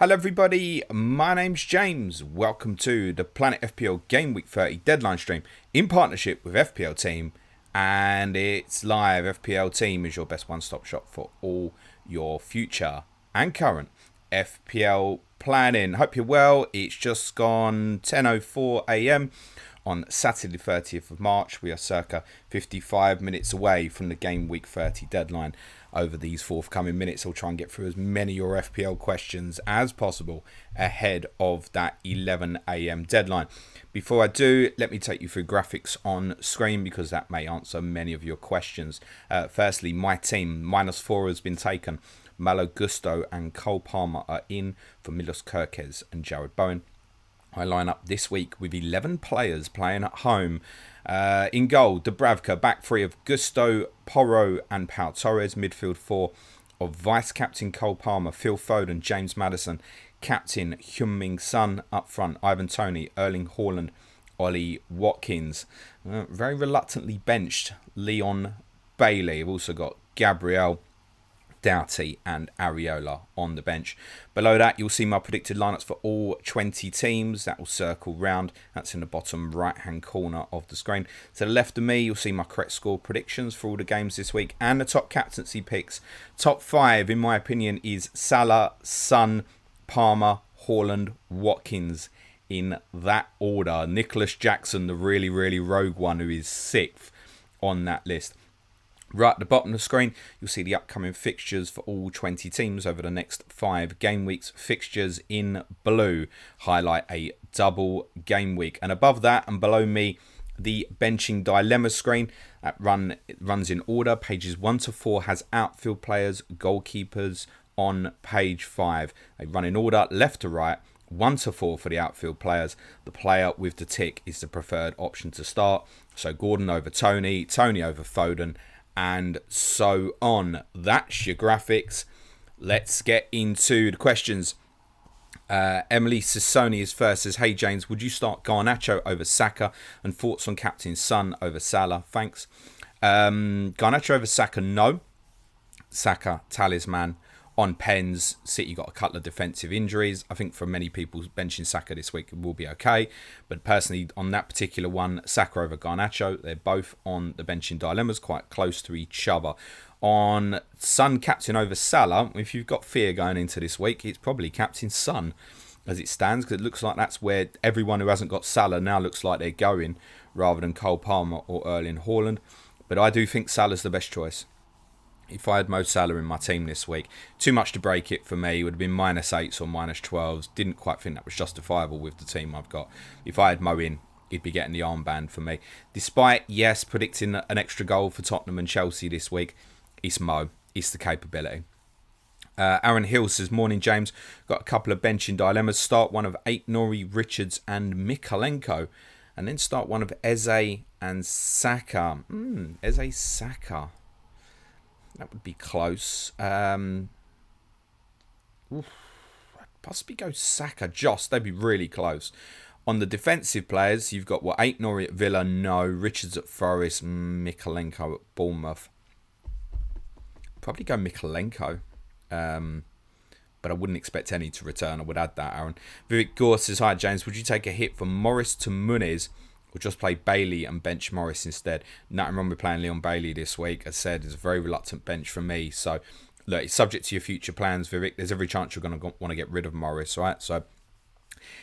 Hello everybody, my name's James. Welcome to the Planet FPL Gameweek 30 Deadline stream in partnership with FPL Team, and it's live. FPL Team is your best one-stop shop for all your future and current FPL planning. Hope you're well. It's just gone 10:04 AM on Saturday 30th of March. We are circa 55 minutes away from the Gameweek 30 deadline. Over these forthcoming minutes, I'll try and get through as many of your FPL questions as possible ahead of that 11 AM deadline. Before I do, let me take you through graphics on screen because that may answer many of your questions. Firstly, my team, -4 has been taken. Malo Gusto and Cole Palmer are in for Milos Kerkez and Jared Bowen. I line up this week with 11 players playing at home. In goal, Dubravka, back three of Gusto, Porro and Pau Torres. Midfield four of vice-captain Cole Palmer, Phil Foden, James Maddison. Captain Heung-min Son up front, Ivan Toney, Erling Haaland, Ollie Watkins. Very reluctantly benched Leon Bailey. I've also got Gabriel, Doughty and Areola on the bench. Below that, you'll see my predicted lineups for all 20 teams. That will circle round. That's in the bottom right-hand corner of the screen. To the left of me, you'll see my correct score predictions for all the games this week and the top captaincy picks. Top 5, in my opinion, is Salah, Son, Palmer, Haaland, Watkins in that order. Nicholas Jackson, the really rogue one, who is 6th on that list. Right at the bottom of the screen, you'll see the upcoming fixtures for all 20 teams over the next 5 game weeks. Fixtures in blue highlight a double game week. And above that and below me, the benching dilemma screen that runs in order. Pages 1 to 4 has outfield players, goalkeepers on page 5. They run in order left to right. 1 to 4 for the outfield players. The player with the tick is the preferred option to start. So Gordon over Tony, Tony over Foden, and so on. That's your graphics. Let's get into the questions. Emily Sissoni is first. Says, hey James, would you start Garnacho over Saka? And thoughts on captain Son over Salah? Thanks. Garnacho over Saka, no. Saka, talisman. On pens, City got a couple of defensive injuries. I think for many people, benching Saka this week will be okay. But personally, on that particular one, Saka over Garnacho, they're both on the benching dilemmas, quite close to each other. On Son captain over Salah, if you've got fear going into this week, it's probably captain Son as it stands, because it looks like that's where everyone who hasn't got Salah now looks like they're going, rather than Cole Palmer or Erling Haaland. But I do think Salah's the best choice. If I had Mo Salah in my team this week, too much to break it for me. It would have been -8s or -12s. Didn't quite think that was justifiable with the team I've got. If I had Mo in, he'd be getting the armband for me. Despite, yes, predicting an extra goal for Tottenham and Chelsea this week, it's Mo. It's the capability. Aaron Hill says, morning James, got a couple of benching dilemmas. Start one of Aït-Nouri, Richards and Mykolenko. And then start one of Eze and Saka. Eze Saka. That would be close. I'd possibly go Saka, Joss. They'd be really close. On the defensive players, you've got Aït-Nouri at Villa, no. Richards at Forest, Mykolenko at Bournemouth. Probably go Mykolenko. But I wouldn't expect any to return. I would add that, Aaron. Vivek Gore says, hi James, would you take a hit from Morris to Muniz? Or just play Bailey and bench Morris instead? Nothing wrong with playing Leon Bailey this week. As said, it's a very reluctant bench from me. So, look, it's subject to your future plans, Vivek. There's every chance you're going to want to get rid of Morris, right? So,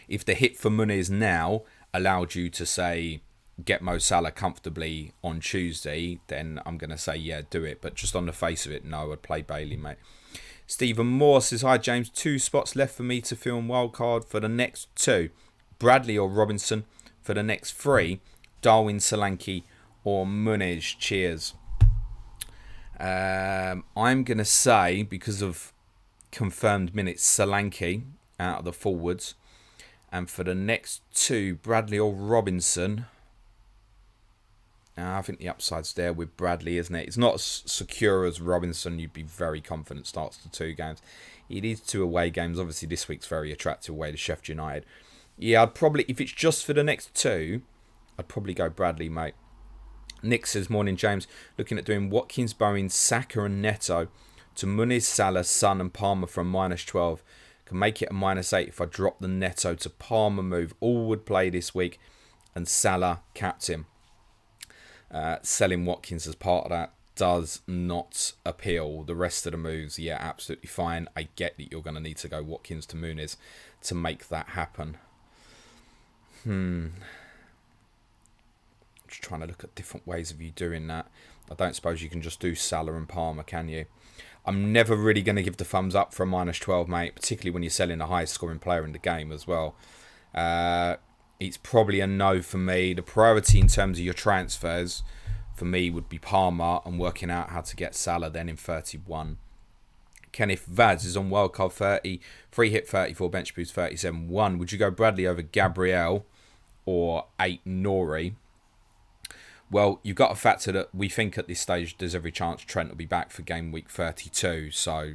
if the hit for Muniz now allowed you to, say, get Mo Salah comfortably on Tuesday, then I'm going to say, yeah, do it. But just on the face of it, no, I'd play Bailey, mate. Stephen Moore says, hi, James. 2 spots left for me to fill in wildcard for the next 2. Bradley or Robinson. For the next 3, Darwin, Solanke or Muniz. Cheers. I'm going to say, because of confirmed minutes, Solanke out of the forwards. And for the next 2, Bradley or Robinson. I think the upside's there with Bradley, isn't it? It's not as secure as Robinson. You'd be very confident starts the 2 games. It is 2 away games. Obviously, this week's very attractive away to Sheffield United. Yeah, I'd probably, if it's just for the next 2, I'd probably go Bradley, mate. Nick says, morning, James. Looking at doing Watkins, Bowen, Saka and Neto to Muniz, Salah, Son and Palmer from -12. Can make it a -8 if I drop the Neto to Palmer move. All would play this week. And Salah captain. Selling Watkins as part of that does not appeal. The rest of the moves, yeah, absolutely fine. I get that you're going to need to go Watkins to Muniz to make that happen. Just trying to look at different ways of you doing that. I don't suppose you can just do Salah and Palmer, can you? I'm never really going to give the thumbs up for a -12, mate, particularly when you're selling the highest scoring player in the game as well. It's probably a no for me. The priority in terms of your transfers for me would be Palmer and working out how to get Salah then in 31. Kenneth Vaz is on wildcard 30, free hit 34, bench boost 37. 1. Would you go Bradley over Gabriel or 8 Nori? Well, you've got to factor that we think at this stage there's every chance Trent will be back for game week 32. So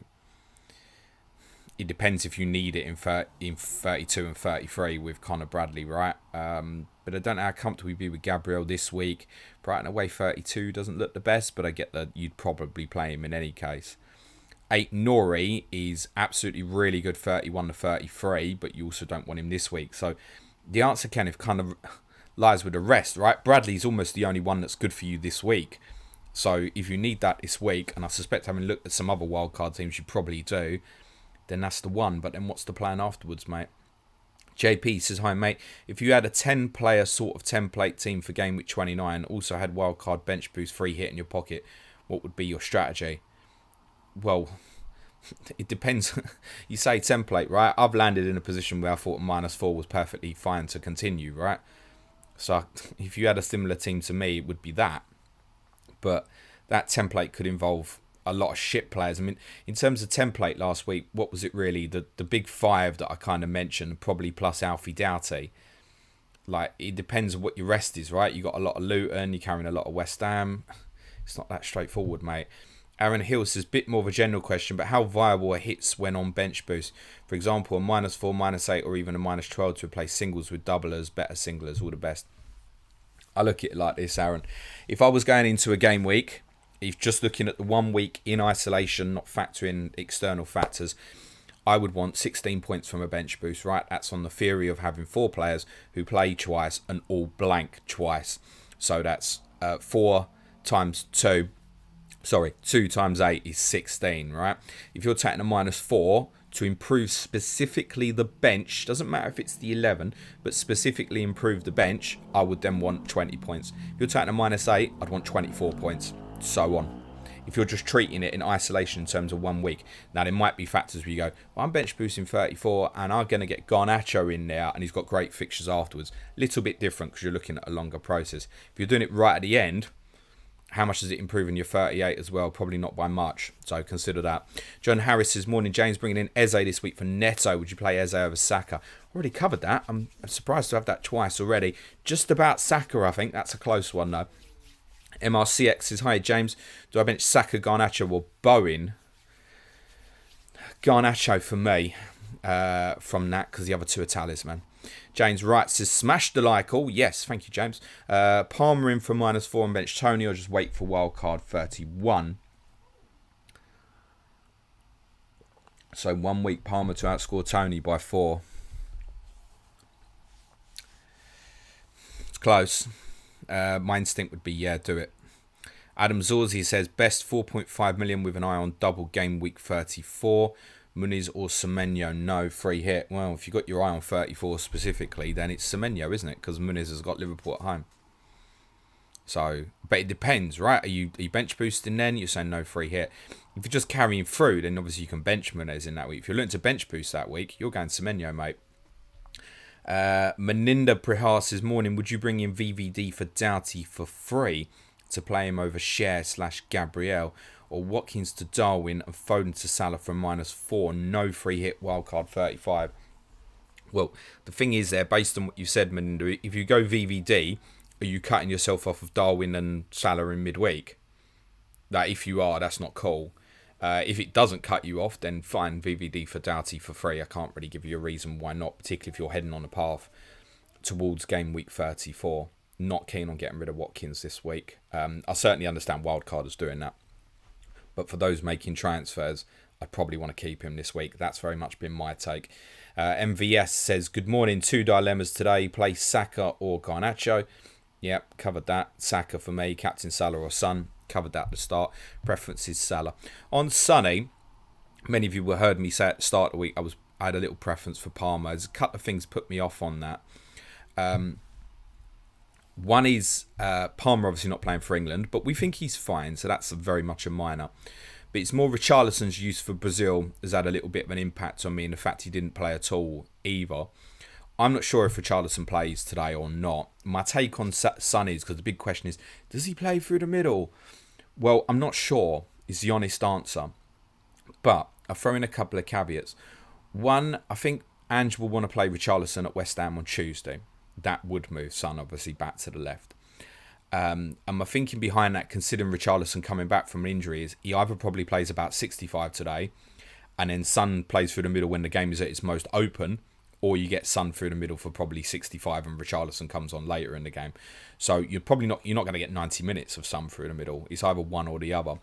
it depends if you need it in 32 and 33 with Connor Bradley, right? But I don't know how comfortable you'd be with Gabriel this week. Brighton away 32 doesn't look the best, but I get that you'd probably play him in any case. 8 Nori is absolutely really good 31 to 33, but you also don't want him this week. So the answer, Kenneth, kind of lies with the rest, right? Bradley's almost the only one that's good for you this week. So if you need that this week, and I suspect having looked at some other wildcard teams you probably do, then that's the one. But then what's the plan afterwards, mate? JP says, hi, mate. If you had a 10-player sort of template team for game week 29, also had wildcard bench boost free hit in your pocket, what would be your strategy? Well, it depends. You say template, right? I've landed in a position where I thought a -4 was perfectly fine to continue, right? So if you had a similar team to me, it would be that. But that template could involve a lot of shit players. I mean, in terms of template last week, what was it really? The big five that I kind of mentioned, probably plus Alfie Doughty. Like, it depends on what your rest is, right? You got a lot of Luton, you're carrying a lot of West Ham. It's not that straightforward, mate. Aaron Hill says, bit more of a general question, but how viable are hits when on bench boost? For example, a -4, -8, or even a -12 to replace singles with doublers, better singlers, all the best. I look at it like this, Aaron. If I was going into a game week, if just looking at the 1 week in isolation, not factoring external factors, I would want 16 points from a bench boost, right? That's on the theory of having 4 players who play twice and all blank twice. So that's 4 times 2. Sorry, 2 times 8 is 16, right? If you're taking a -4 to improve specifically the bench, doesn't matter if it's the 11, but specifically improve the bench, I would then want 20 points. If you're taking a -8, I'd want 24 points, so on. If you're just treating it in isolation in terms of 1 week. Now, there might be factors where you go, well, I'm bench boosting 34 and I'm going to get Garnacho in there and he's got great fixtures afterwards. Little bit different because you're looking at a longer process. If you're doing it right at the end, how much does it improve in your 38 as well? Probably not by much, so consider that. John Harris says, morning James, bringing in Eze this week for Neto. Would you play Eze over Saka? Already covered that. I'm surprised to have that twice already. Just about Saka, I think. That's a close one, though. MRCX says, hi James, do I bench Saka, Garnacho or Bowen? Garnacho for me from that, because the other two are talisman. James Wright says, smash the like all. Yes, thank you, James. Palmer in for -4 and bench Tony, or just wait for wildcard 31. So 1 week Palmer to outscore Tony by 4. It's close. My instinct would be, yeah, do it. Adam Zorzi says, best 4.5 million with an eye on double game week 34. Muniz or Semenyo, no, free hit. Well, if you've got your eye on 34 specifically, then it's Semenyo, isn't it? Because Muniz has got Liverpool at home. So, but it depends, right? Are you bench boosting then? You're saying no free hit. If you're just carrying through, then obviously you can bench Muniz in that week. If you're looking to bench boost that week, you're going Semenyo, mate. Meninda Prihar says, morning, would you bring in VVD for Doughty for free to play him over Cher/Gabriel? Or Watkins to Darwin and Foden to Salah for -4. No free hit, wildcard 35. Well, the thing is there, based on what you said, Meninda, if you go VVD, are you cutting yourself off of Darwin and Salah in midweek? That if you are, that's not cool. If it doesn't cut you off, then fine, VVD for Doughty for free. I can't really give you a reason why not, particularly if you're heading on a path towards game week 34. Not keen on getting rid of Watkins this week. I certainly understand wildcarders doing that. But for those making transfers, I'd probably want to keep him this week. That's very much been my take. MVS says, good morning, 2 dilemmas today. Play Saka or Garnacho. Yep, covered that. Saka for me, Captain Salah or Son. Covered that at the start. Preference is Salah. On Sonny, many of you heard me say at the start of the week, I had a little preference for Palmer. There's a couple of things put me off on that. One is Palmer obviously not playing for England, but we think he's fine, so that's very much a minor. But it's more Richarlison's use for Brazil has had a little bit of an impact on me, and the fact he didn't play at all either. I'm not sure if Richarlison plays today or not. My take on Son is, because the big question is, does he play through the middle? Well, I'm not sure is the honest answer. But I'll throw in a couple of caveats. One, I think Ange will want to play Richarlison at West Ham on Tuesday. That would move Son obviously back to the left. And my thinking behind that, considering Richarlison coming back from an injury, is he either probably plays about 65 today, and then Son plays through the middle when the game is at its most open, or you get Son through the middle for probably 65 and Richarlison comes on later in the game. So you're not going to get 90 minutes of Son through the middle. It's either one or the other.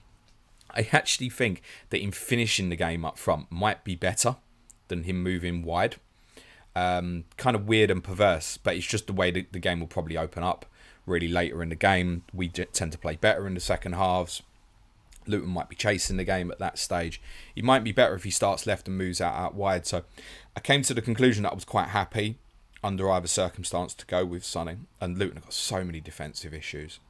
I actually think that him finishing the game up front might be better than him moving wide. Kind of weird and perverse, but it's just the way the game will probably open up really later in the game. We tend to play better in the second halves. Luton might be chasing the game at that stage. It might be better if he starts left and moves out wide. So I came to the conclusion that I was quite happy under either circumstance to go with Sonny. And Luton have got so many defensive issues.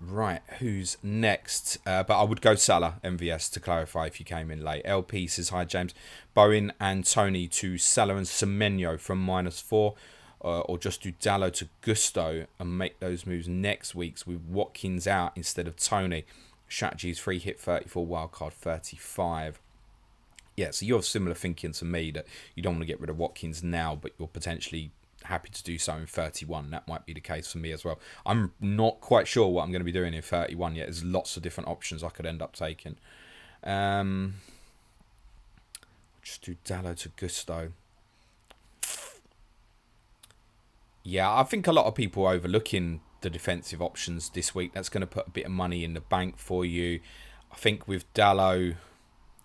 Right, who's next? But I would go Salah, MVS, to clarify if you came in late. LP says, hi James. Bowen and Tony to Salah and Semenyo from -4. Or just do Dallo to Gusto and make those moves next week's with Watkins out instead of Tony. Strategies free hit 34, wildcard 35. Yeah, so you have similar thinking to me that you don't want to get rid of Watkins now, but you're potentially happy to do so in 31. That might be the case for me as well. I'm not quite sure what I'm going to be doing in 31 yet. There's lots of different options I could end up taking. Just do Dallo to Gusto. Yeah, I think a lot of people are overlooking the defensive options this week. That's going to put a bit of money in the bank for you. I think with Dallo,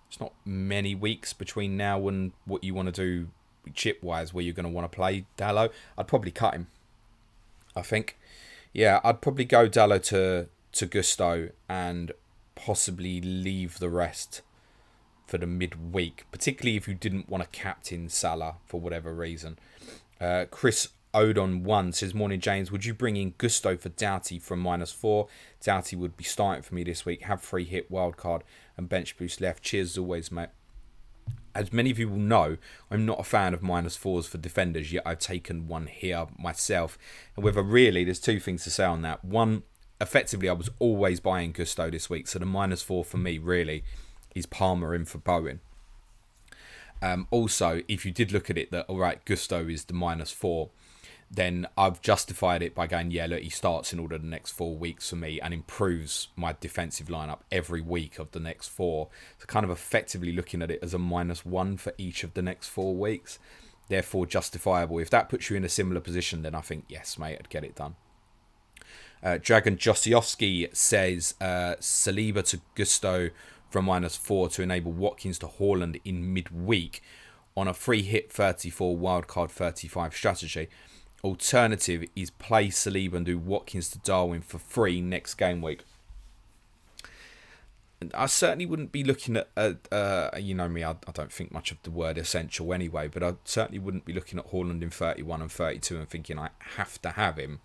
it's not many weeks between now and what you want to do chip-wise where you're going to want to play Dallo. I'd probably cut him, I think. Yeah, I'd probably go Dallo to Gusto and possibly leave the rest for the midweek, particularly if you didn't want to captain Salah for whatever reason. Chris Odon 1 says, morning James, would you bring in Gusto for Doughty from -4? Doughty would be starting for me this week. Have free hit, wildcard and bench boost left. Cheers as always, mate. As many of you will know, I'm not a fan of -4s for defenders, yet I've taken one here myself. However, really, there's two things to say on that. One, effectively, I was always buying Gusto this week, so the -4 for me, really, is Palmer in for Bowen. Also, if you did look at it that, all right, Gusto is the -4, then I've justified it by going, yeah, look, he starts in order the next 4 weeks for me and improves my defensive lineup every week of the next 4. So kind of effectively looking at it as a -1 for each of the next 4 weeks. Therefore, justifiable. If that puts you in a similar position, then I think, yes, mate, I'd get it done. Dragon Josiowski says, Saliba to Gusto from -4 to enable Watkins to Haaland in midweek on a free hit 34, wildcard 35 strategy. Alternative is play Saliba and do Watkins to Darwin for free next game week. I certainly wouldn't be looking at, you know me, I don't think much of the word essential anyway, but I certainly wouldn't be looking at Haaland in 31 and 32 and thinking I have to have him.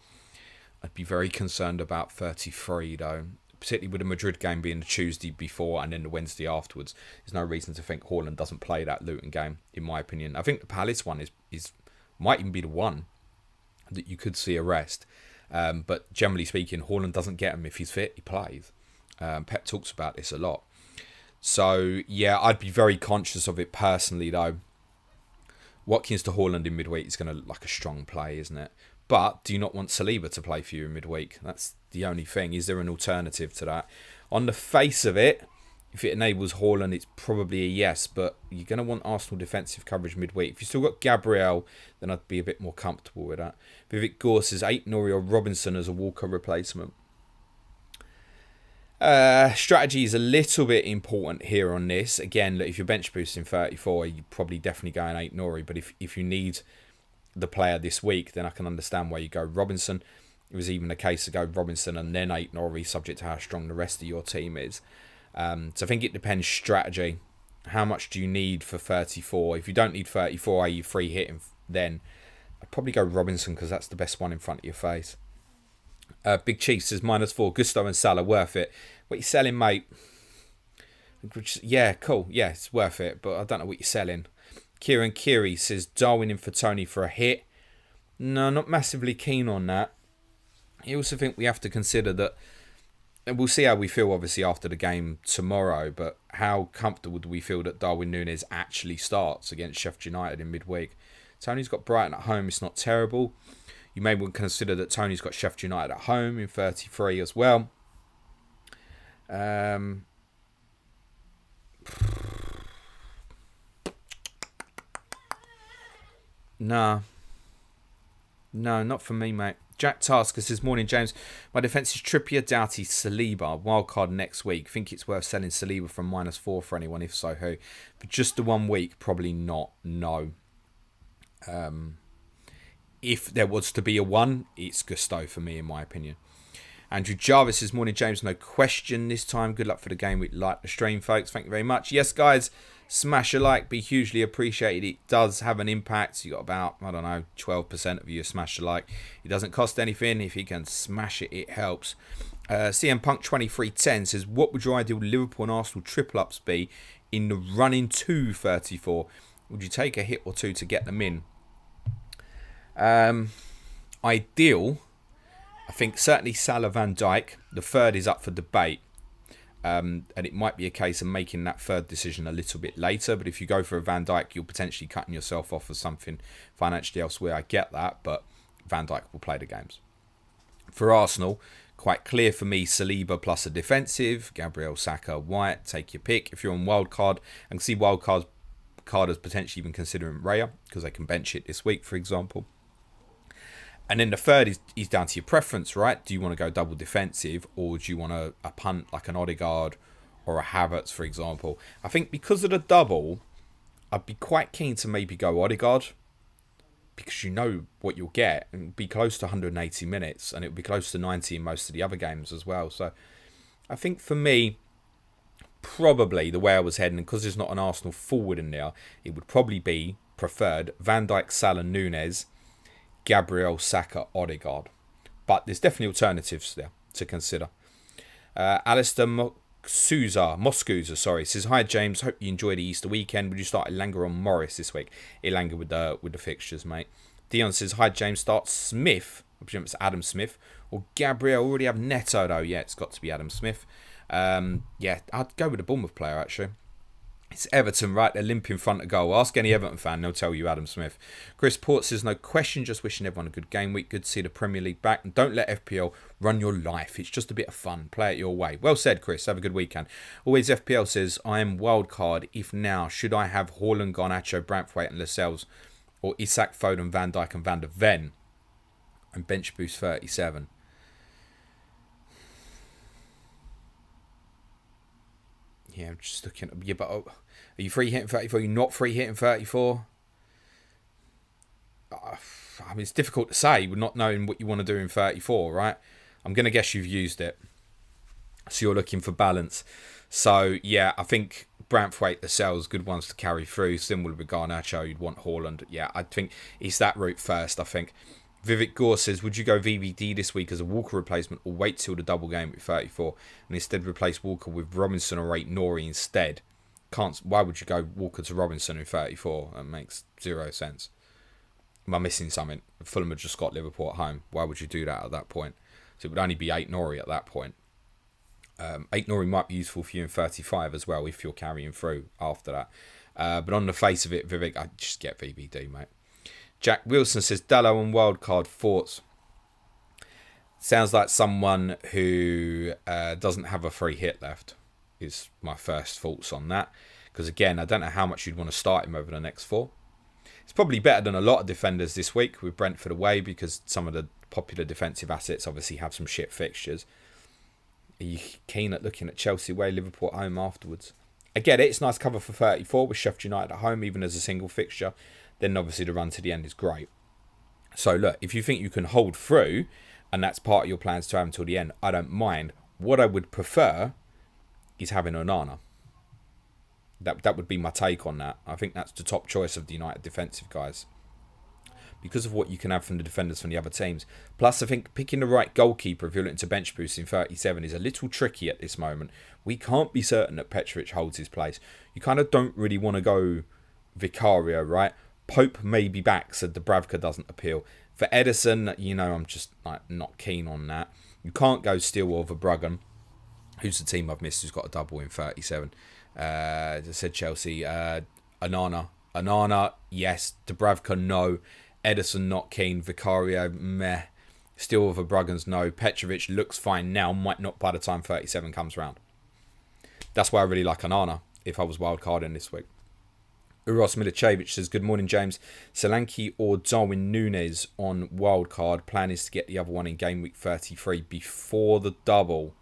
I'd be very concerned about 33 though, particularly with the Madrid game being the Tuesday before and then the Wednesday afterwards. There's no reason to think Haaland doesn't play that Luton game, in my opinion. I think the Palace one is might even be the one that you could see a rest. But generally speaking, Haaland doesn't get him. If he's fit, he plays. Pep talks about this a lot. So, yeah, I'd be very conscious of it personally, though. Watkins to Haaland in midweek is going to like a strong play, isn't it? But do you not want Saliba to play for you in midweek? That's the only thing. Is there an alternative to that? On the face of it, if it enables Haaland, it's probably a yes, but you're going to want Arsenal defensive coverage midweek. If you've still got Gabriel, then I'd be a bit more comfortable with that. Vivek Gore says, Nori or Robinson as a Walker replacement. Strategy is a little bit important here on this. Again, look, if you're bench boosting 34, you're probably definitely going 8 Nori. But if you need the player this week, then I can understand why you go Robinson. It was even a case to go Robinson and then 8 Nori, subject to how strong the rest of your team is. So I think it depends strategy. How much do you need for 34? If you don't need 34, are you free hitting? Then I'd probably go Robinson because that's the best one in front of your face. Big Chief says -4. Gusto and Salah worth it. What you selling, mate? Yeah, cool. Yeah, it's worth it, but I don't know what you're selling. Kieran Kiri says Darwin in for Tony for a hit. No, not massively keen on that. I also think we have to consider that, and we'll see how we feel obviously after the game tomorrow, but how comfortable do we feel that Darwin Núñez actually starts against Sheffield United in midweek? Tony's got Brighton at home, it's not terrible. You may want to consider that Tony's got Sheffield United at home in 33 as well. No, not for me, mate. Jack Tasker says, morning, James. My defence is Trippier, Doughty, Saliba. Wildcard next week. Think it's worth selling Saliba from -4 for anyone? If so, who? For just the 1 week, probably not. No. If there was to be a one, it's Gusto for me, in my opinion. Andrew Jarvis says, morning, James. No question this time. Good luck for the game. We like the stream, folks. Thank you very much. Yes, guys. Smash a like, be hugely appreciated. It does have an impact. You got about, I don't know, 12% of you smash a like. It doesn't cost anything. If you can smash it, it helps. CM Punk 2310 says, what would your ideal Liverpool and Arsenal triple ups be in the running to 34? Would you take a hit or two to get them in? Ideal, I think certainly Salah, Van Dijk. The third is up for debate. And it might be a case of making that third decision a little bit later. But if you go for a Van Dijk, you're potentially cutting yourself off for something financially elsewhere. I get that, but Van Dijk will play the games. For Arsenal, quite clear for me, Saliba plus a defensive. Gabriel, Saka, White, take your pick. If you're on wildcard, I can see wildcard as potentially even considering Raya, because they can bench it this week, for example. And then the third is down to your preference, right? Do you want to go double defensive, or do you want a punt like an Odegaard or a Havertz, for example? I think because of the double, I'd be quite keen to maybe go Odegaard, because you know what you'll get. It'll be close to 180 minutes, and it'll be close to 90 in most of the other games as well. So I think for me, probably the way I was heading, and because there's not an Arsenal forward in there, it would probably be preferred Van Dijk, Salah, Núñez, Gabriel, Saka, Odegaard. But there's definitely alternatives there to consider. Alistair Moscusa, says, hi James, hope you enjoyed the Easter weekend. Would you start Elanga or Morris this week? Elanga with the fixtures, mate. Dion says, hi James, start Smith. I presume it's Adam Smith. Or Gabriel. Already have Neto though. Yeah, it's got to be Adam Smith. Yeah, I'd go with the Bournemouth player actually. It's Everton, right? They're limp in front of goal. Ask any Everton fan, they'll tell you Adam Smith. Chris Port says, no question, just wishing everyone a good game week. Good to see the Premier League back. And don't let FPL run your life. It's just a bit of fun. Play it your way. Well said, Chris. Have a good weekend. Always FPL says, I am wildcard. If now, should I have Haaland, Garnacho, Branthwaite and Lascelles? Or Isak, Foden, Van Dijk and Van der Ven? And bench boost 37. Yeah, I'm just looking. Yeah, but are you free hitting 34? Are you not free hitting 34? I mean, it's difficult to say with not knowing what you want to do in 34, right? I'm going to guess you've used it. So you're looking for balance. So, yeah, I think Branthwaite, Lascelles, good ones to carry through. Similar with Garnacho, you'd want Haaland. Yeah, I think it's that route first, I think. Vivek Gore says, would you go VVD this week as a Walker replacement or wait till the double game with 34 and instead replace Walker with Robinson or 8 Nori instead? Why would you go Walker to Robinson in 34? That makes zero sense. Am I missing something? Fulham have just got Liverpool at home. Why would you do that at that point? So it would only be 8 Nori at that point. 8 Nori might be useful for you in 35 as well if you're carrying through after that. But on the face of it, Vivek, I'd just get VVD, mate. Jack Wilson says, Dallo on wildcard thoughts. Sounds like someone who doesn't have a free hit left is my first thoughts on that. Because again, I don't know how much you'd want to start him over the next 4. It's probably better than a lot of defenders this week with Brentford away because some of the popular defensive assets obviously have some shit fixtures. Are you keen at looking at Chelsea away, Liverpool at home afterwards? I get it. It's nice cover for 34 with Sheffield United at home, even as a single fixture. Then obviously the run to the end is great. So look, if you think you can hold through, and that's part of your plans to have until the end, I don't mind. What I would prefer is having Onana. That would be my take on that. I think that's the top choice of the United defensive guys, because of what you can have from the defenders from the other teams. Plus, I think picking the right goalkeeper if you're looking to bench boost in 37 is a little tricky at this moment. We can't be certain that Petrovic holds his place. You kind of don't really want to go Vicario, right? Pope may be back, so Dubravka doesn't appeal. For Edison, I'm just not keen on that. You can't go Steele or Verbruggen, who's the team I've missed, who's got a double in 37. As I said, Chelsea. Onana, yes. Dubravka, no. Edison, not keen. Vicario, meh. Steele or Verbruggen's no. Petrovic looks fine now, might not by the time 37 comes round. That's why I really like Onana if I was wildcarding this week. Uros Milicevic says, good morning, James. Solanke or Darwin Núñez on wildcard. Plan is to get the other one in game week 33 before the double.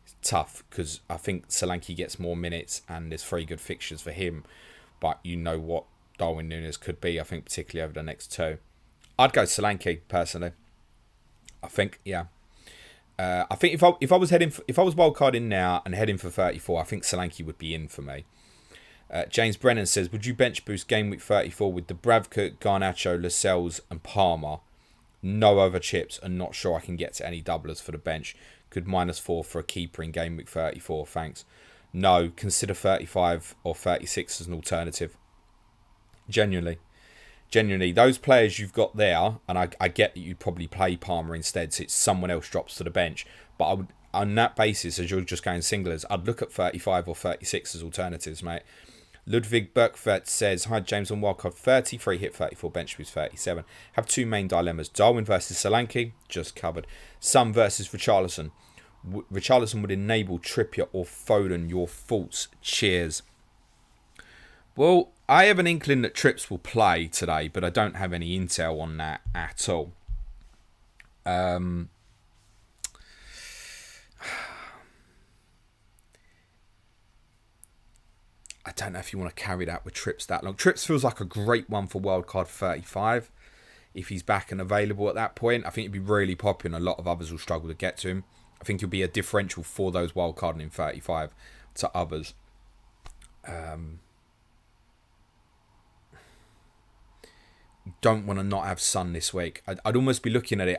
It's tough because I think Solanke gets more minutes and there's 3 good fixtures for him. But you know what Darwin Núñez could be, I think, particularly over the next 2. I'd go Solanke personally. I think, yeah. I think if I was wildcarding now and heading for 34, I think Solanke would be in for me. James Brennan says, would you bench boost game week 34 with Dubravka, Garnacho, Lascelles and Palmer? No other chips and not sure I can get to any doublers for the bench. Could -4 for a keeper in game week 34, thanks. No, consider 35 or 36 as an alternative. Genuinely, those players you've got there, and I get that you'd probably play Palmer instead, so it's someone else drops to the bench. But I would, on that basis, as you're just going singlers, I'd look at 35 or 36 as alternatives, mate. Ludwig Berkvet says, hi James, on wildcard 33, hit 34, bench boost 37. Have 2 main dilemmas. Darwin versus Solanke, just covered. Son versus Richarlison. Richarlison would enable Trippier or Foden. Your thoughts? Cheers. Well, I have an inkling that Trips will play today, but I don't have any intel on that at all. I don't know if you want to carry that with Trips that long. Trips feels like a great one for wildcard 35. If he's back and available at that point, I think he'd be really popular and a lot of others will struggle to get to him. I think he'll be a differential for those wildcarding in 35 to others. Don't want to not have Son this week. I'd almost be looking at it.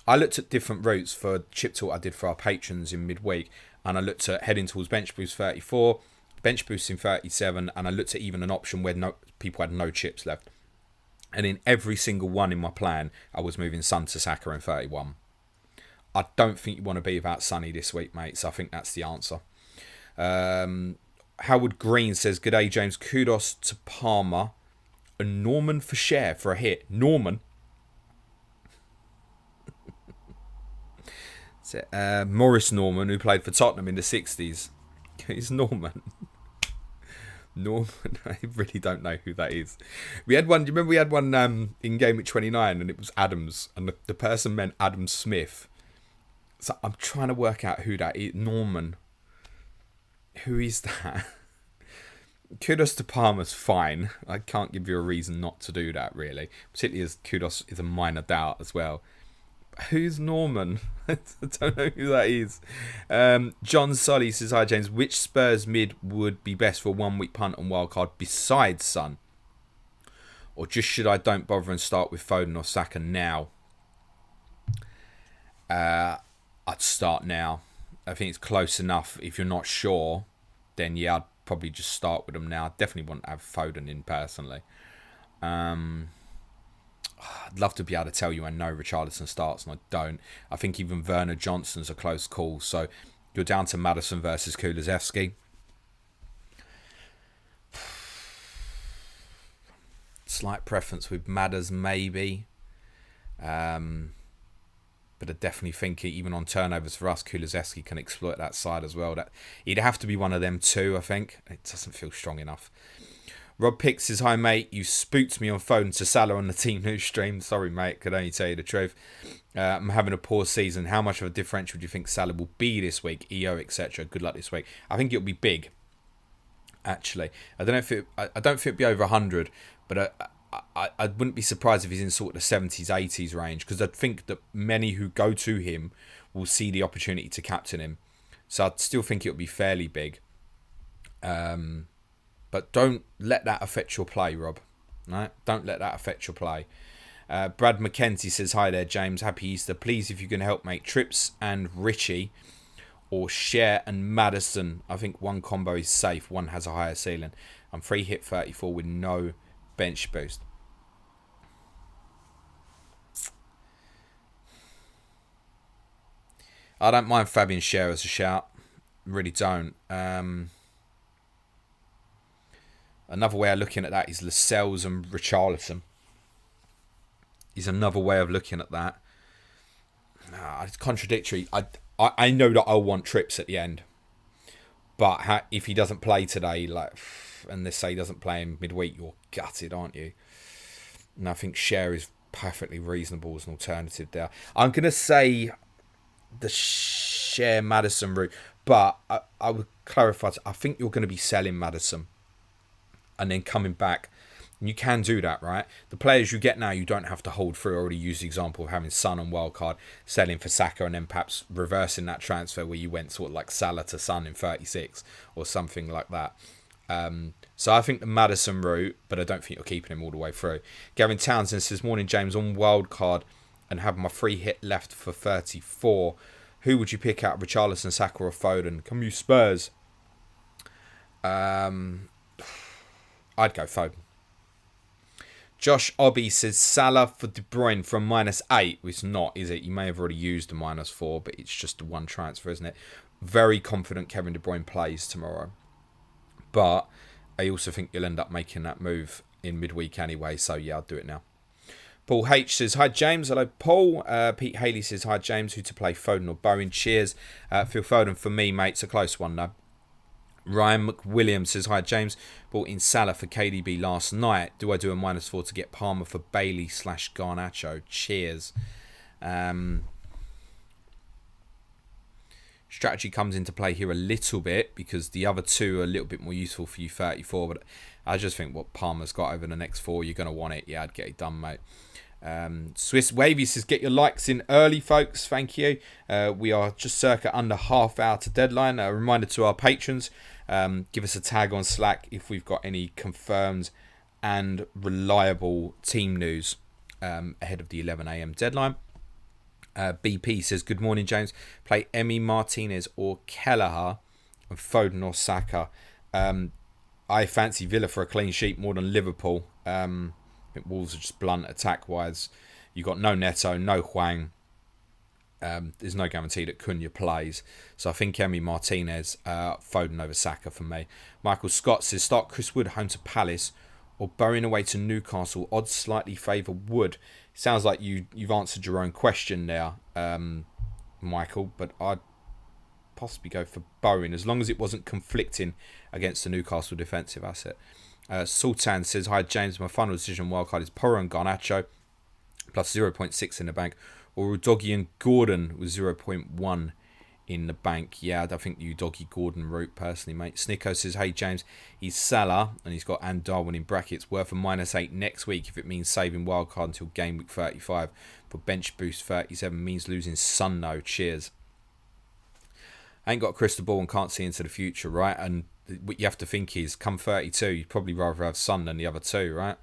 I looked at different routes for Chip Talk I did for our patrons in midweek, and I looked at heading towards bench boost 34, bench boost in 37, and I looked at even an option where people had no chips left. And in every single one in my plan, I was moving Son to Saka in 31. I don't think you want to be without Sonny this week, mate. So I think that's the answer. Howard Green says, good day, James. Kudos to Palmer. A Norman for share for a hit. Norman. Maurice Norman, who played for Tottenham in the 60s. He's Norman. Norman, I really don't know who that is. We had one, do you remember we had one in game week 29 and it was Adams and the person meant Adam Smith. So I'm trying to work out who that is. Norman. Who is that? Kudos to Palmer's fine. I can't give you a reason not to do that, really. Particularly as Kudos is a minor doubt as well. Who's Norman? I don't know who that is. John Solly says, hi James, which Spurs mid would be best for a 1 week punt on wildcard besides Son? Or just should I don't bother and start with Foden or Saka now? I'd start now. I think it's close enough. If you're not sure, then yeah, I'd probably just start with them now. I definitely wouldn't have Foden in personally. I'd love to be able to tell you I know Richarlison starts and I don't. I think even Werner Johnson's a close call. So you're down to Maddison versus Kulusevski. Slight preference with Madders maybe. But I definitely think even on turnovers for us, Kulusevski can exploit that side as well. That he'd have to be one of them too, I think. It doesn't feel strong enough. Rob Pix says, hi mate, you spooked me on phone to Salah on the team news stream. Sorry mate, could only tell you the truth. I'm having a poor season. How much of a differential do you think Salah will be this week? EO, etc. Good luck this week. I think it'll be big, actually. I don't think it'll be over 100, but I wouldn't be surprised if he's in sort of the 70s, 80s range, because I think that many who go to him will see the opportunity to captain him. So I still think it'll be fairly big. But don't let that affect your play, Rob. Right? Don't let that affect your play. Brad McKenzie says, hi there, James. Happy Easter. Please, if you can help make Trips and Richie or Share and Maddison. I think one combo is safe. One has a higher ceiling. I'm free hit 34 with no bench boost. I don't mind Fabian Share as a shout. Really don't. Another way of looking at that is Lascelles and Richarlison. Is another way of looking at that. It's contradictory. I know that I'll want Trips at the end, but if he doesn't play today, and let's say he doesn't play in midweek, you're gutted, aren't you? And I think Share is perfectly reasonable as an alternative there. I'm gonna say the Share Maddison route, but I would clarify. I think you're going to be selling Maddison and then coming back. And you can do that, right? The players you get now, you don't have to hold through. I already used the example of having Son on wildcard, selling for Saka, and then perhaps reversing that transfer where you went sort of like Salah to Son in 36 or something like that. So I think the Maddison route, but I don't think you're keeping him all the way through. Gavin Townsend says, morning James, on wildcard and have my free hit left for 34. Who would you pick out, Richarlison, Saka or Foden? Come you Spurs. I'd go Foden. Josh Obby says Salah for De Bruyne from -8. It's not, is it? You may have already used the -4, but it's just the one transfer, isn't it? Very confident Kevin De Bruyne plays tomorrow. But I also think you'll end up making that move in midweek anyway. So yeah, I'll do it now. Paul H says, hi James. Hello Paul. Pete Haley says, hi James. Who to play, Foden or Bowen? Cheers. Phil Foden for me, mate. It's a close one though. Ryan McWilliams says, hi James. Bought in Salah for KDB last night. Do I do a -4 to get Palmer for Bailey / Garnacho? Cheers. Strategy comes into play here a little bit because the other two are a little bit more useful for you 34. But I just think what Palmer's got over the next 4, you're going to want it. Yeah, I'd get it done, mate. Swiss Wavy says, get your likes in early, folks. Thank you. We are just circa under half hour to deadline. A reminder to our patrons, give us a tag on Slack if we've got any confirmed and reliable team news ahead of the 11 a.m. deadline. BP says, good morning, James. Play Emi Martinez or Kelleher and Foden or Saka. I fancy Villa for a clean sheet more than Liverpool. I think Wolves are just blunt attack-wise. You've got no Neto, no Hwang. There's no guarantee that Cunha plays. So I think Emi Martinez, Foden over Saka for me. Michael Scott says, start Chris Wood home to Palace or Bowen away to Newcastle. Odds slightly favour Wood. Sounds like you've answered your own question there, Michael. But I'd possibly go for Bowen as long as it wasn't conflicting against the Newcastle defensive asset. Sultan says, hi James, my final decision wildcard is Porro and Garnacho plus 0.6 in the bank, or Udogie and Gordon with 0.1 in the bank. Yeah, I think the Udogie Gordon route personally, mate. Snicko says, hey James, he's Salah and he's got and Darwin in brackets, worth a -8 next week if it means saving wildcard until Gameweek 35. For bench boost 37 means losing Son. No, cheers. I ain't got a crystal ball and can't see into the future, right? And what you have to think is, come 32, you'd probably rather have Son than the other two, right?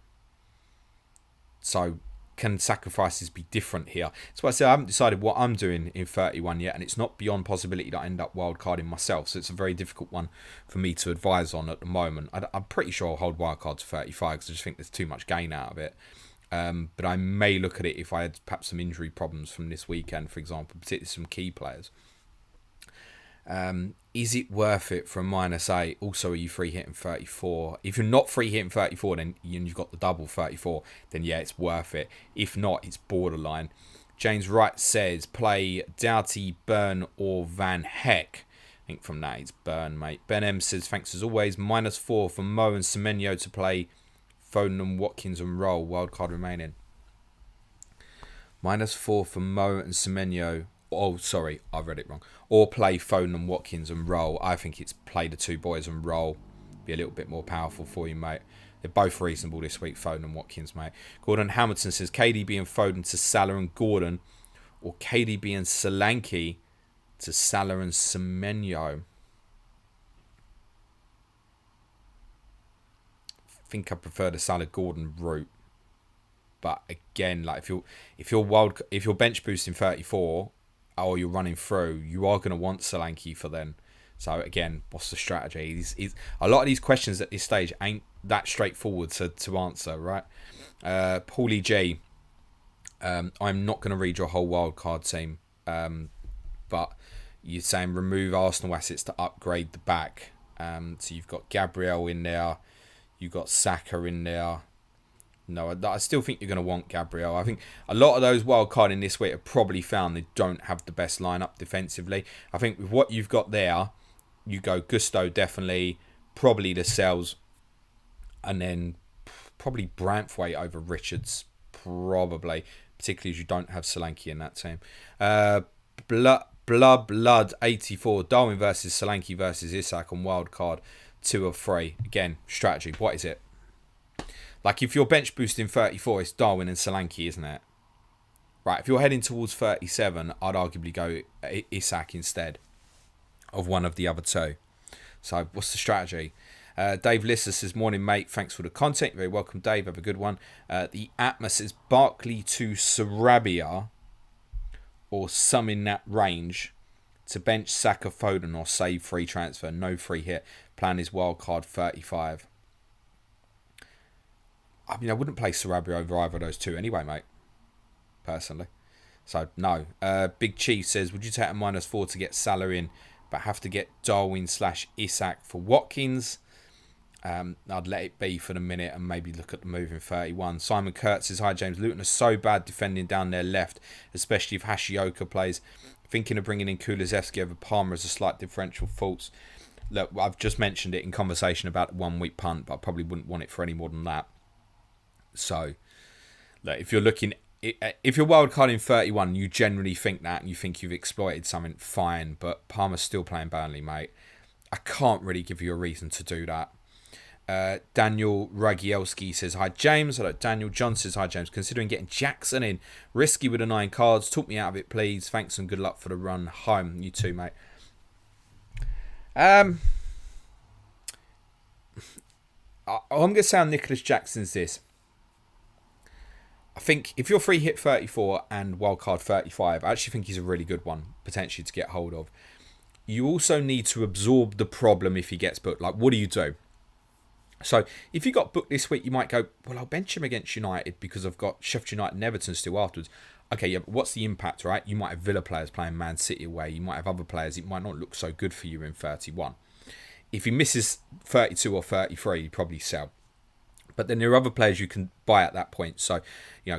So, can sacrifices be different here? That's why I said I haven't decided what I'm doing in 31 yet, and it's not beyond possibility that I end up wildcarding myself. So it's a very difficult one for me to advise on at the moment. I'm pretty sure I'll hold wildcard to 35 because I just think there's too much gain out of it. But I may look at it if I had perhaps some injury problems from this weekend, for example, particularly some key players. Is it worth it for a -8? Also, are you free hitting 34? If you're not free hitting 34, then you've got the double 34, then yeah, it's worth it. If not, it's borderline. James Wright says, play Doughty, Byrne or Van Heck think from that it's burn, mate. Ben M says, thanks as always. -4 for Mo and Semenyo to play Foden and Watkins and roll. Wildcard remaining. -4 for Mo and Semenyo. Oh, sorry, I read it wrong. Or play Foden and Watkins and roll. I think it's play the two boys and roll. Be a little bit more powerful for you, mate. They're both reasonable this week, Foden and Watkins, mate. Gordon Hamilton says KDB and Foden to Salah and Gordon, or KDB and Solanke to Salah and Semenyo. I think I prefer the Salah Gordon route. But again, like if you're bench boosting 34 or you're running through, you are going to want Solanke for then. So again, what's the strategy? A lot of these questions at this stage ain't that straightforward to answer, right? Paulie G, I'm not going to read your whole wildcard team, but you're saying remove Arsenal assets to upgrade the back. So you've got Gabriel in there, you've got Saka in there. No, I still think you're going to want Gabriel. I think a lot of those wildcard in this week have probably found they don't have the best lineup defensively. I think with what you've got there, you go Gusto definitely, probably the Sells, and then probably Branthwaite over Richards, probably, particularly as you don't have Solanke in that team. Blood 84, Darwin versus Solanke versus Isak on wildcard 2 of 3. Again, strategy. What is it? Like if you're bench boosting 34, it's Darwin and Solanke, isn't it? Right, if you're heading towards 37, I'd arguably go Isak instead of one of the other two. So what's the strategy? Dave Lisser says, morning mate, thanks for the content. You're very welcome, Dave, have a good one. The Atmos says Barkley to Sarabia or some in that range to bench Saka, Foden or save free transfer, no free hit. Plan is wildcard 35. I mean, I wouldn't play Sarabia over either of those two anyway, mate, personally. So, no. Big Chief says, would you take a -4 to get Salah in, but have to get Darwin/Isak for Watkins? I'd let it be for the minute and maybe look at the move in 31. Simon Kurtz says, hi James, Luton are so bad defending down their left, especially if Hashioka plays. Thinking of bringing in Kulusevski over Palmer as a slight differential faults. Look, I've just mentioned it in conversation about the 1 week punt, but I probably wouldn't want it for any more than that. So, look, if you're wildcarding 31, you generally think that and you think you've exploited something, fine. But Palmer's still playing Burnley, mate. I can't really give you a reason to do that. Daniel Ragielski says, hi James. Hello, Daniel. John says, hi James. Considering getting Jackson in. Risky with the 9 cards. Talk me out of it, please. Thanks and good luck for the run home. You too, mate. I'm going to say on Nicholas Jackson's this. I think if you're free hit 34 and wildcard 35, I actually think he's a really good one, potentially, to get hold of. You also need to absorb the problem if he gets booked. Like, what do you do? So, if you got booked this week, you might go, well, I'll bench him against United because I've got Sheffield United and Everton still afterwards. Okay, yeah, but what's the impact, right? You might have Villa players playing Man City away. You might have other players. It might not look so good for you in 31. If he misses 32 or 33, you probably sell. But then there are other players you can buy at that point. So,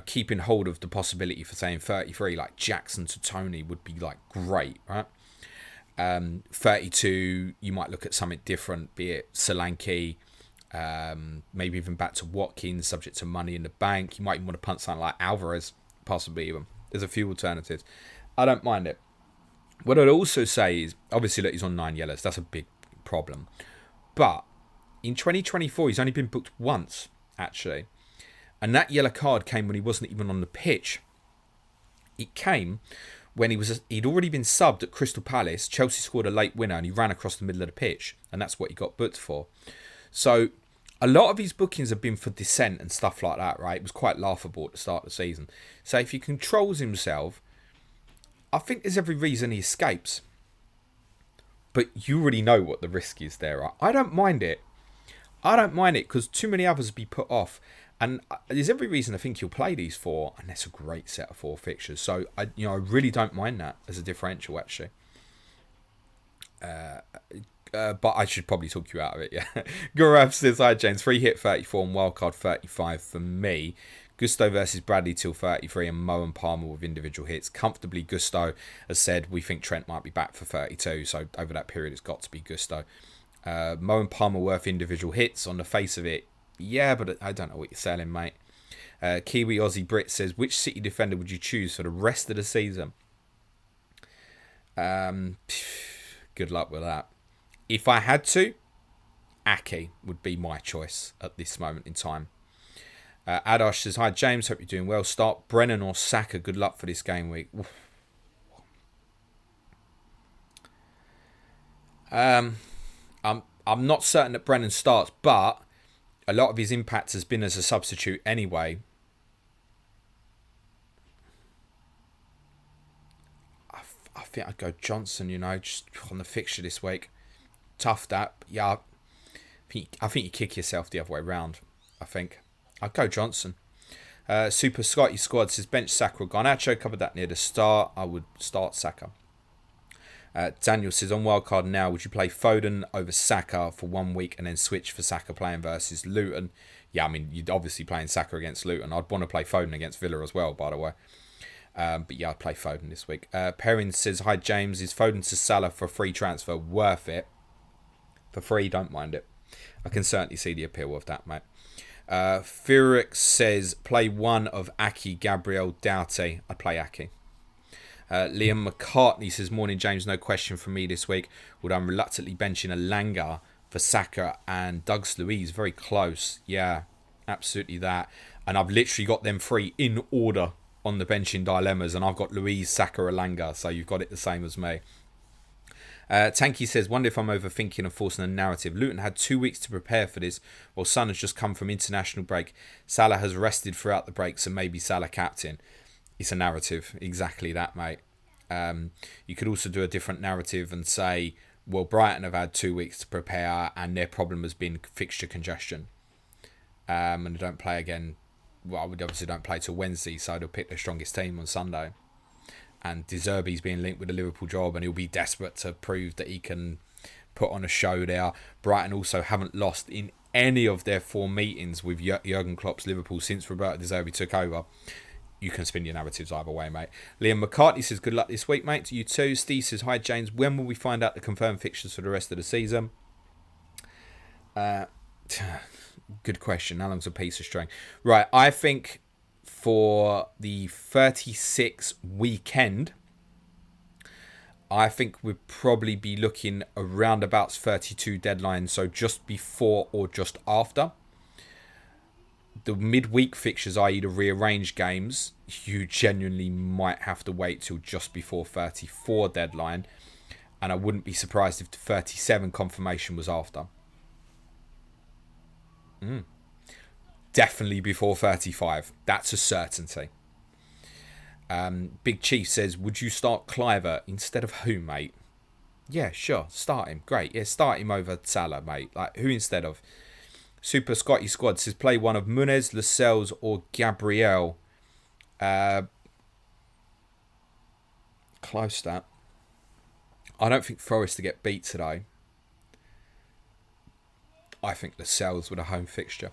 keeping hold of the possibility for saying 33, like Jackson to Tony, would be like great, right? 32, you might look at something different, be it Solanke, maybe even back to Watkins, subject to money in the bank. You might even want to punt something like Alvarez, possibly even. There's a few alternatives. I don't mind it. What I'd also say is, obviously, look, he's on 9 yellows. That's a big problem. But in 2024, he's only been booked once, actually. And that yellow card came when he wasn't even on the pitch. It came when he'd already been subbed at Crystal Palace. Chelsea scored a late winner and he ran across the middle of the pitch. And that's what he got booked for. So a lot of his bookings have been for dissent and stuff like that, right? It was quite laughable at the start of the season. So if he controls himself, I think there's every reason he escapes. But you already know what the risk is there, right? I don't mind it. I don't mind it because too many others be put off. And there's every reason I think he'll play these 4. And that's a great set of 4 fixtures. So, I really don't mind that as a differential, actually. But I should probably talk you out of it, yeah. Gurav says, hi James, free hit 34 and wildcard 35 for me. Gusto versus Bradley till 33, and Mo and Palmer with individual hits. Comfortably, Gusto has said we think Trent might be back for 32, so over that period it's got to be Gusto. Mo and Palmer worth individual hits on the face of it. Yeah, but I don't know what you're selling, mate. Kiwi Aussie Brit says, which City defender would you choose for the rest of the season? Good luck with that. If I had to, Ake would be my choice at this moment in time. Adash says, hi James, hope you're doing well. Start Brennan or Saka. Good luck for this game week. I'm not certain that Brennan starts, but a lot of his impact has been as a substitute anyway. I think I'd go Johnson, just on the fixture this week. Tough that. Yeah, I think you kick yourself the other way round. I think I'd go Johnson. Super Scotty Squad says bench Saka or Garnacho. Covered that near the start. I would start Saka. Daniel says on wildcard now, would you play Foden over Saka for 1 week and then switch for Saka playing versus Luton? Yeah, I mean, you'd obviously playing Saka against Luton. I'd want to play Foden against Villa as well, by the way. But yeah, I'd play Foden this week. Perrin says, hi James, is Foden to Salah for a free transfer worth it? For free, don't mind it. I can certainly see the appeal of that, mate. Furix says, play one of Aki, Gabriel, Doughty. I'd play Aki. Liam McCartney says, morning James, no question from me this week. Although I'm reluctantly benching a Langa for Saka and Douglas Luiz. Very close. Yeah, absolutely that. And I've literally got them three in order on the benching dilemmas. And I've got Luiz, Saka, Langa. So you've got it the same as me. Tanky says, wonder if I'm overthinking and forcing a narrative. Luton had 2 weeks to prepare for this, while Son has just come from international break. Salah has rested throughout the break, so maybe Salah captain. It's a narrative, exactly that, mate. You could also do a different narrative and say, well, Brighton have had 2 weeks to prepare and their problem has been fixture congestion. And they don't play again. Well, I would obviously don't play till Wednesday, so they'll pick their strongest team on Sunday. And De Zerbi's being linked with the Liverpool job and he'll be desperate to prove that he can put on a show there. Brighton also haven't lost in any of their 4 meetings with Jurgen Klopp's Liverpool since Roberto De Zerbi took over. You can spin your narratives either way, mate. Liam McCartney says, good luck this week, mate. To you too. Steve says, hi, James. When will we find out the confirmed fixtures for the rest of the season? Good question. How long's a piece of string? Right, I think for the 36 weekend, I think we'd probably be looking around about 32 deadline, so just before or just after. The midweek fixtures, i.e. the rearranged games, you genuinely might have to wait till just before 34 deadline. And I wouldn't be surprised if the 37 confirmation was after. Definitely before 35. That's a certainty. Big Chief says, would you start Cliver instead of who, mate? Yeah, sure. Start him. Great. Yeah, start him over Salah, mate. Like, who instead of? Super Scotty Squad says, play one of Munez, Lascelles or Gabriel. Close that. I don't think Forest to get beat today. I think Lascelles with a home fixture.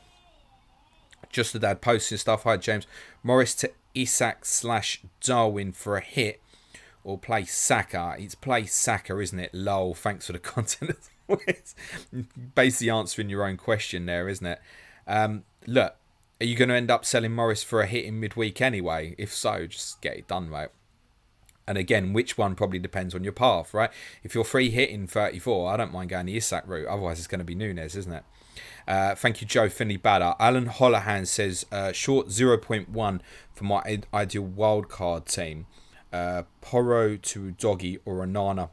Just a dad posting stuff. Hi, James. Morris to Isak / Darwin for a hit. Or play Saka. It's play Saka, isn't it? Lol. Thanks for the content as always. Basically answering your own question there, isn't it? Look, are you going to end up selling Morris for a hit in midweek anyway? If so, just get it done, mate. And again, which one probably depends on your path, right? If you're free hitting 34, I don't mind going the Isak route. Otherwise, it's going to be Nunes, isn't it? Thank you, Joe Finley Badder. Alan Holohan says, short 0.1 for my ideal wildcard team. Porro to Doggy or Onana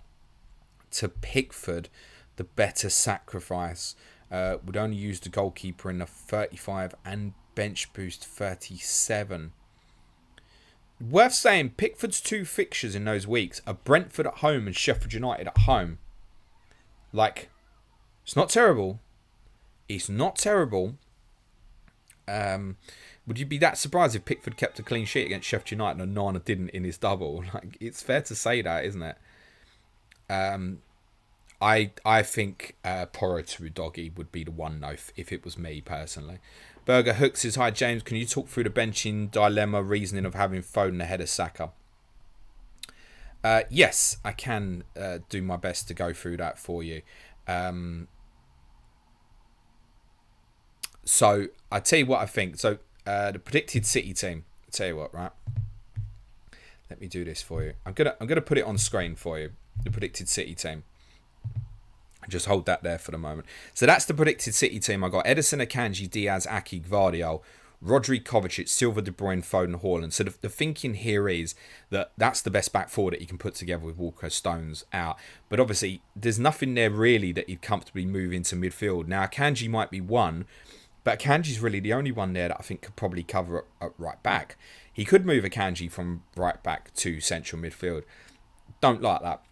to Pickford, the better sacrifice. Would only use the goalkeeper in the 35 and bench boost 37. Worth saying, Pickford's 2 fixtures in those weeks are Brentford at home and Sheffield United at home. Like, it's not terrible. It's not terrible. Would you be that surprised if Pickford kept a clean sheet against Sheffield United and Nana didn't in his double? Like, it's fair to say that, isn't it? I think Poro to Doggy would be the one, though, if it was me personally. Burger Hook says, hi James, can you talk through the benching dilemma reasoning of having Foden ahead of Saka? Yes, I can do my best to go through that for you. So I tell you what I think. So the predicted City team. I tell you what, right? Let me do this for you. I'm gonna put it on screen for you. The predicted City team. Just hold that there for the moment. So that's the predicted City team. I got Edison, Akanji, Diaz, Aki, Gvardiol, Rodri, Kovacic, Silva, De Bruyne, Foden, Haaland. So the thinking here is that that's the best back four that you can put together with Walker, Stones out. But obviously, there's nothing there really that you'd comfortably move into midfield. Now, Akanji might be one, but Akanji's really the only one there that I think could probably cover up right back. He could move Akanji from right back to central midfield. Don't like that.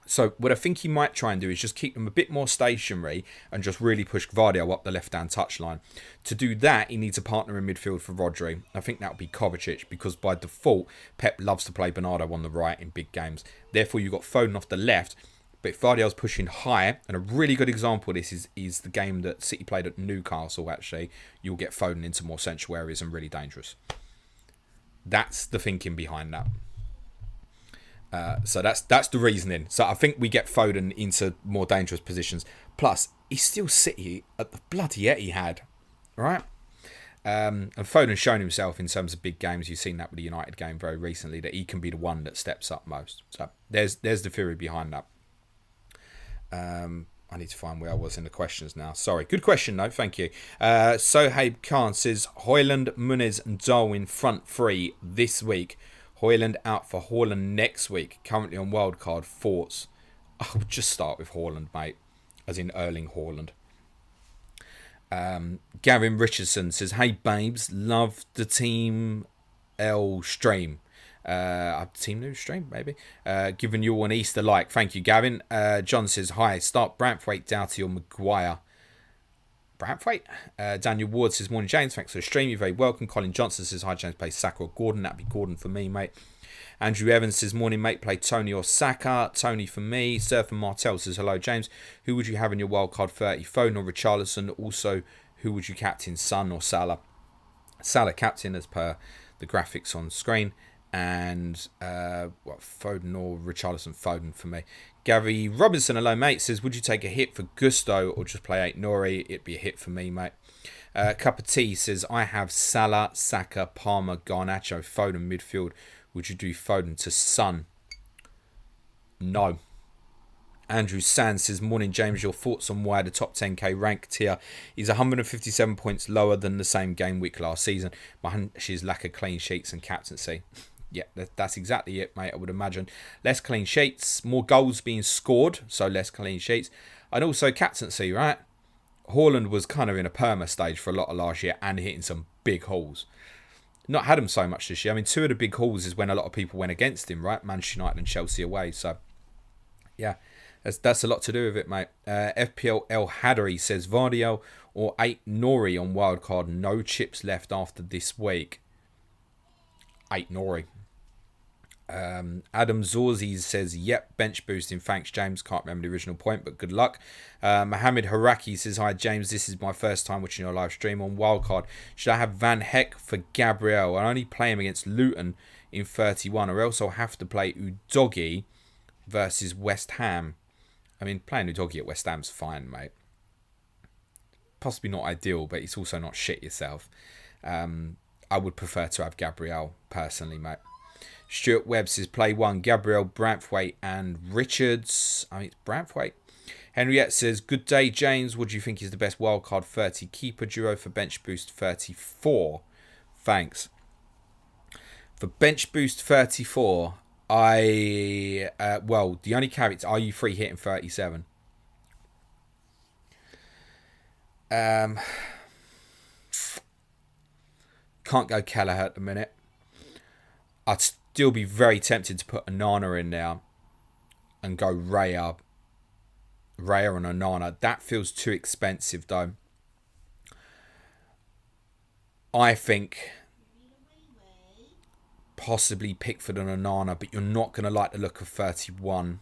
So what I think he might try and do is just keep them a bit more stationary and just really push Gvardiol up the left-hand touchline. To do that, he needs a partner in midfield for Rodri. I think that would be Kovacic because by default, Pep loves to play Bernardo on the right in big games. Therefore, you've got Foden off the left, but if Gvardiol's pushing high, and a really good example of this is the game that City played at Newcastle, actually, you'll get Foden into more central areas and really dangerous. That's the thinking behind that. So that's the reasoning. So I think we get Foden into more dangerous positions. Plus, he's still City at the bloody Etihad, right? And Foden's shown himself in terms of big games. You've seen that with the United game very recently, that he can be the one that steps up most. So there's the theory behind that. I need to find where I was in the questions now. Sorry. Good question, though. Thank you. Sohaib Khan says, Højlund, Muniz and Darwin front three this week. Højlund out for Haaland next week. Currently on wildcard. Thoughts? I'll just start with Haaland, mate. As in Erling Haaland. Gavin Richardson says, hey, babes. Love the Team L stream. Team News stream, maybe. Giving you an Easter like. Thank you, Gavin. John says, hi. Start Branthwaite, Doughty or Maguire. Branthwaite. Daniel Ward says, morning, James. Thanks for the stream. You're very welcome. Colin Johnson says, hi, James. Play Saka or Gordon. That'd be Gordon for me, mate. Andrew Evans says, morning, mate. Play Tony or Saka. Tony for me. Surfer Martel says, hello, James. Who would you have in your wildcard 30? Foden or Richarlison? Also, who would you captain, Son or Salah? Salah captain as per the graphics on screen. And Foden or Richarlison? Foden for me. Gary Robinson, hello mate, says, would you take a hit for Gusto or just play 8 Nori? It'd be a hit for me, mate. Cup of Tea says, I have Salah, Saka, Palmer, Garnacho, Foden midfield. Would you do Foden to Son? No. Andrew Sands says, morning James, your thoughts on why the top 10k rank tier is 157 points lower than the same game week last season. My hunch is lack of clean sheets and captaincy. Yeah, that's exactly it, mate, I would imagine. Less clean sheets, more goals being scored, so less clean sheets. And also captaincy, right? Haaland was kind of in a perma stage for a lot of last year and hitting some big hauls. Not had him so much this year. I mean, 2 of the big hauls is when a lot of people went against him, right? Manchester United and Chelsea away. So, yeah, that's a lot to do with it, mate. FPL El Hadri says, Vardiel or 8 Nori on wildcard. No chips left after this week. 8 Nori. Adam Zorzi says, yep, bench boosting. Thanks, James. Can't remember the original point, but good luck. Mohammed Haraki says, hi, James. This is my first time watching your live stream on Wildcard. Should I have Van Heck for Gabriel? I only play him against Luton in 31, or else I'll have to play Udogie versus West Ham. I mean, playing Udogie at West Ham's fine, mate. Possibly not ideal, but it's also not shit yourself. I would prefer to have Gabriel, personally, mate. Stuart Webb says, play 1, Gabriel, Branthwaite and Richards. I mean, it's Branthwaite. Henriette says, good day, James. What do you think is the best wildcard 30 keeper duo for bench boost 34? Thanks. For bench boost 34, the only caveat, are you free hitting 37? Can't go Kelleher at the minute. I'd still be very tempted to put Onana in there and go Raya and Onana. That feels too expensive, though. I think possibly Pickford and Onana, but you're not going to like the look of 31.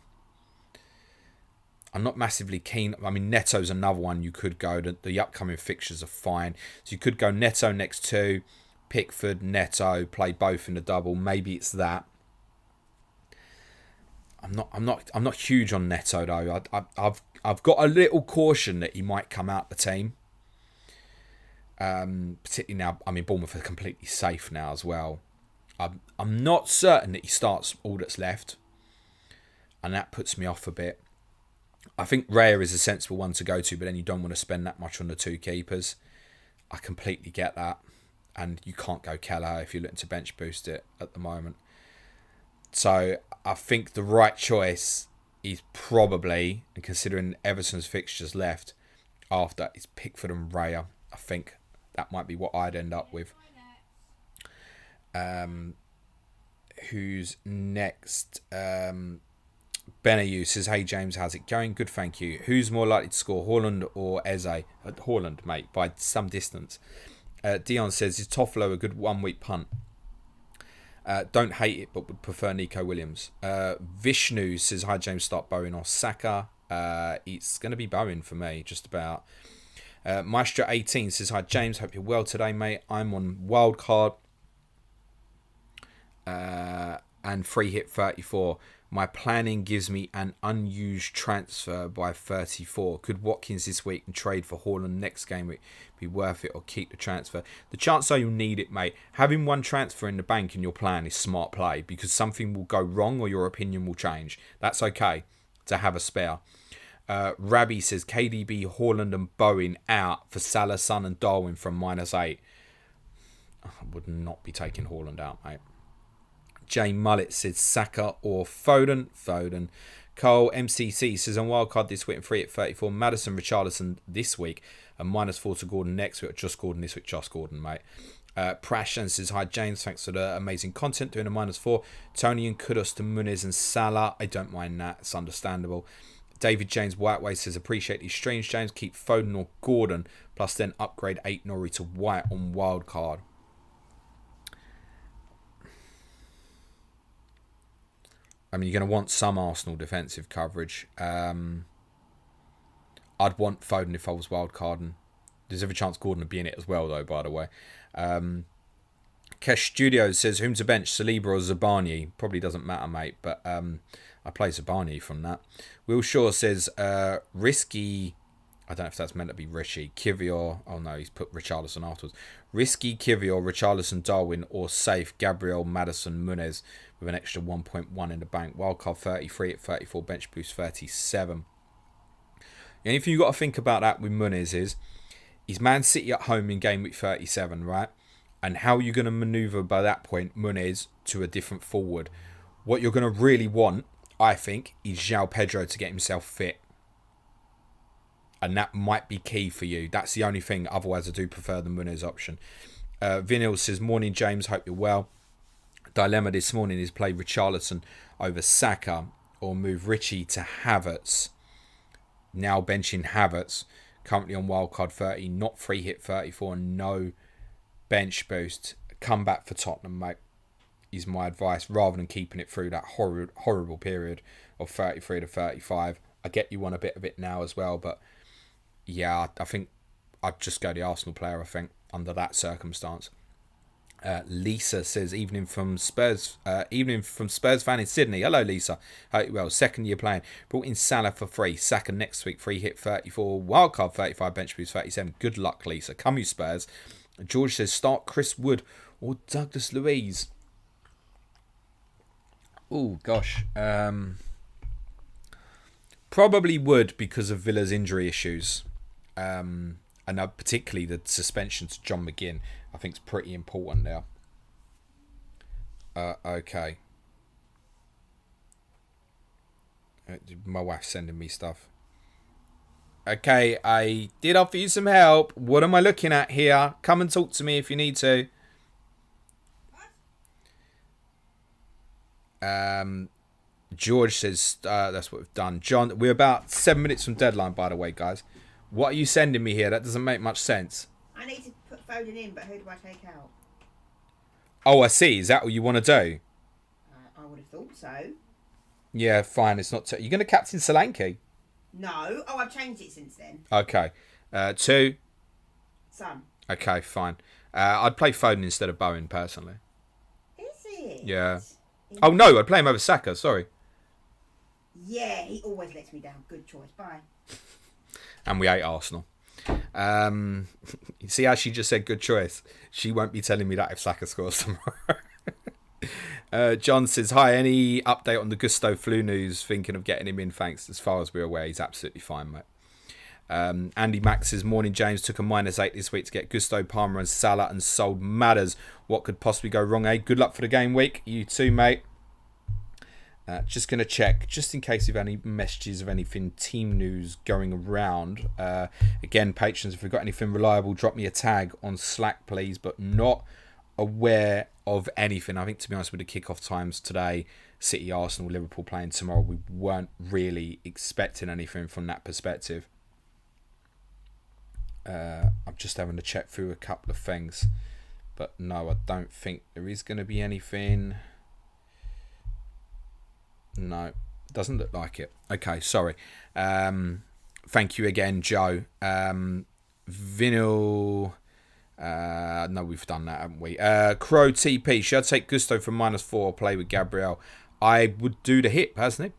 I'm not massively keen. I mean, Neto's another one you could go. The upcoming fixtures are fine. So you could go Neto next 2, Pickford, Neto, play both in the double. Maybe it's that. I'm not huge on Neto though. I've got a little caution that he might come out the team. Particularly now, I mean, Bournemouth are completely safe now as well. I'm not certain that he starts all that's left, and that puts me off a bit. I think Raya is a sensible one to go to, but then you don't want to spend that much on the 2 keepers. I completely get that, and you can't go Keller if you're looking to bench boost it at the moment. So I think the right choice is probably, and considering Everton's fixtures left after, is Pickford and Raya. I think that might be what I'd end up with. Who's next? Benayu says, hey James, how's it going? Good, thank you. Who's more likely to score, Haaland or Eze? Haaland, mate, by some distance. Dion says, is Toffolo a good 1 week punt? Don't hate it, but would prefer Nico Williams. Vishnu says, hi James, start Bowen or Saka. It's going to be Bowen for me, just about. Maestro 18 says, hi James, hope you're well today, mate. I'm on wildcard and free hit 34. My planning gives me an unused transfer by 34. Could Watkins this week and trade for Haaland next game week be worth it, or keep the transfer? The chance are you'll need it, mate. Having one transfer in the bank in your plan is smart play, because something will go wrong or your opinion will change. That's okay to have a spare. Rabbi says, KDB, Haaland and Bowen out for Salah, Son and Darwin from -8. I would not be taking Haaland out, mate. Jay Mullet says Saka or Foden. Foden. Cole MCC says on wildcard this week and free at 34. Maddison, Richarlison this week and -4 to Gordon next week. Just Gordon this week. Just Gordon, mate. Prashan says, hi James, thanks for the amazing content. Doing a -4. Tony and Kudos to Muniz and Salah. I don't mind that. It's understandable. David James Whiteway says, appreciate these streams, James. Keep Foden or Gordon. Plus then upgrade 8 Norrie to White on wildcard. I mean, you're going to want some Arsenal defensive coverage. I'd want Foden if I was wildcarding. There's every chance Gordon would be in it as well, though, by the way. Kesh Studios says, whom to bench, Saliba or Zabani? Probably doesn't matter, mate, but I play Zabani from that. Will Shaw says, risky... I don't know if that's meant to be Richie. Kivior... Oh, no, he's put Richarlison afterwards. Risky, Kivior, Richarlison, Darwin, or safe, Gabriel, Maddison, Muniz, with an extra 1.1 in the bank. Wildcard 33 at 34, bench boost 37. The only thing you've got to think about that with Muniz is Man City at home in game week 37, right? And how are you going to manoeuvre by that point Muniz to a different forward? What you're going to really want, I think, is João Pedro to get himself fit. And that might be key for you. That's the only thing. Otherwise, I do prefer the Muniz option. Vinil says, morning, James. Hope you're well. Dilemma this morning is play Richarlison over Saka or move Richie to Havertz. Now benching Havertz. Currently on wildcard 30. Not free hit 34. No bench boost. Come back for Tottenham, mate, is my advice, rather than keeping it through that horrible period of 33 to 35. I get you want a bit of it now as well, but yeah, I think I'd just go the Arsenal player, I think, under that circumstance. Lisa says, evening from Spurs fan in Sydney. Hello, Lisa. Hope you're well. Second year playing. Brought in Salah for free. Saka next week. Free hit 34. Wildcard 35. Bench boost 37. Good luck, Lisa. Come you Spurs. George says, start Chris Wood or Douglas Luiz. Oh, gosh. Probably Wood because of Villa's injury issues. And particularly the suspension to John McGinn, I think is pretty important there. Okay. My wife's sending me stuff. Okay, I did offer you some help. What am I looking at here? Come and talk to me if you need to. George says, that's what we've done. John, we're about 7 minutes from deadline, by the way, guys. What are you sending me here? That doesn't make much sense. I need to put Foden in, but who do I take out? Oh, I see. Is that what you want to do? I would have thought so. Yeah, fine. It's not... You're going to captain Solanke? No. Oh, I've changed it since then. Okay. 2. Son. Okay, fine. I'd play Foden instead of Bowen, personally. Is it? Yeah. Oh, no, I'd play him over Saka, sorry. Yeah, he always lets me down. Good choice. Bye. And we hate Arsenal. You see how she just said good choice? She won't be telling me that if Saka scores tomorrow. John says, hi, any update on the Gusto flu news? Thinking of getting him in, thanks. As far as we're aware, he's absolutely fine, mate. Andy Max says, morning James, took a -8 this week to get Gusto, Palmer and Salah and sold Matters. What could possibly go wrong, eh? Good luck for the game week. You too, mate. Just going to check, just in case you've any messages of anything team news going around. Again, patrons, if you've got anything reliable, drop me a tag on Slack, please. But not aware of anything. I think, to be honest, with the kickoff times today, City, Arsenal, Liverpool playing tomorrow, we weren't really expecting anything from that perspective. I'm just having to check through a couple of things. But no, I don't think there is going to be anything. No, doesn't look like it. Okay, sorry. Thank you again, Joe. Vinyl. No, we've done that, haven't we? Crow TP. Should I take Gusto for -4 or play with Gabriel? I would do the hit, personally.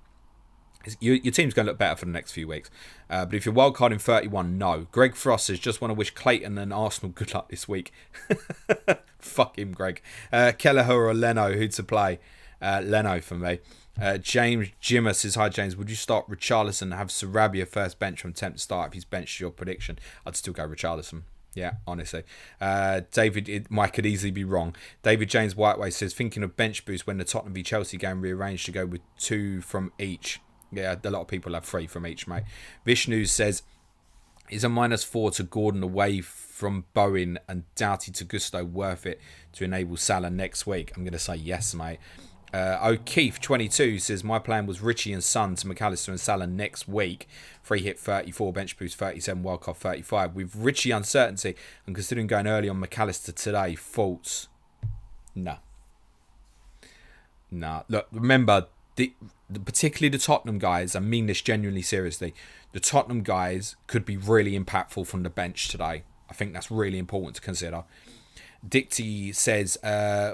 Your team's going to look better for the next few weeks. But if you're wildcarding 31, no. Greg Frost says, just want to wish Clayton and Arsenal good luck this week. Fuck him, Greg. Kelleher or Leno, who to play? Leno for me. James Jimmer says, hi James, would you start Richarlison and have Sarabia first bench from temp to start if he's benched your prediction? I'd still go Richarlison. Yeah, honestly. David, it might could easily be wrong. David James Whiteway says, thinking of bench boost when the Tottenham v Chelsea game rearranged to go with 2 from each. Yeah, a lot of people have 3 from each, mate. Vishnu says, is a -4 to Gordon away from Bowen and Doughty to Gusto worth it to enable Salah next week? I'm going to say yes, mate. O'Keefe 22 says, my plan was Richie and Son to McAllister and Salah next week. Free hit 34, bench boost 37, wildcard 35. With Richie uncertainty, I'm considering going early on McAllister today. Faults? No. Look, remember, particularly the Tottenham guys, I mean this genuinely seriously, the Tottenham guys could be really impactful from the bench today. I think that's really important to consider. Dicty says,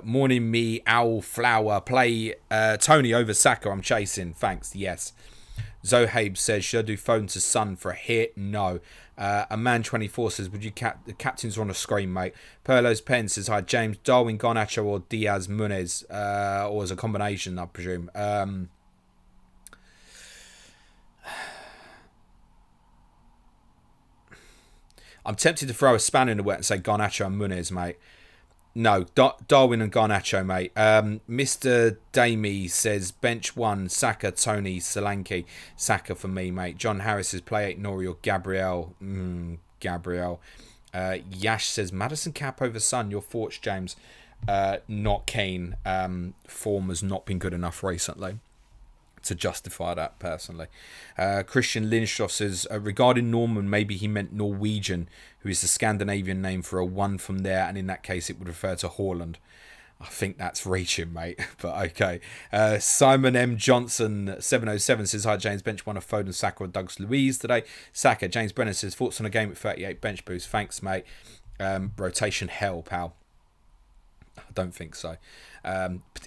morning me, owl, flower, play Tony over Saka, I'm chasing, thanks, yes. Zohabe says, should I do phone to Son for a hit? No. A man 24 says, would you the captains are on a screen, mate. Perlo's Pen says, hi James, Darwin, Garnacho or Diaz Munez, or as a combination, I presume. I'm tempted to throw a spanner in the wet and say Garnacho and Munez, mate. No, Darwin and Garnacho, mate. Mr. Damey says, bench 1, Saka, Tony, Solanke. Saka for me, mate. John Harris says, play 8, Nori or Gabriel. Gabriel. Yash says, Madison Cap over Son. Your thoughts, James? Not keen. Form has not been good enough recently to justify that, personally. Christian Lindström says, regarding Norman, maybe he meant Norwegian, who is the Scandinavian name for a one from there, and in that case it would refer to Haaland. I think that's reaching, mate, but okay. Simon M. Johnson 707 says, hi James, bench 1 of Foden, Saka or Douglas Luiz today. Saka. James Brennan says, thoughts on a game at 38, bench boost? Thanks, mate. Rotation hell, pal. I don't think so.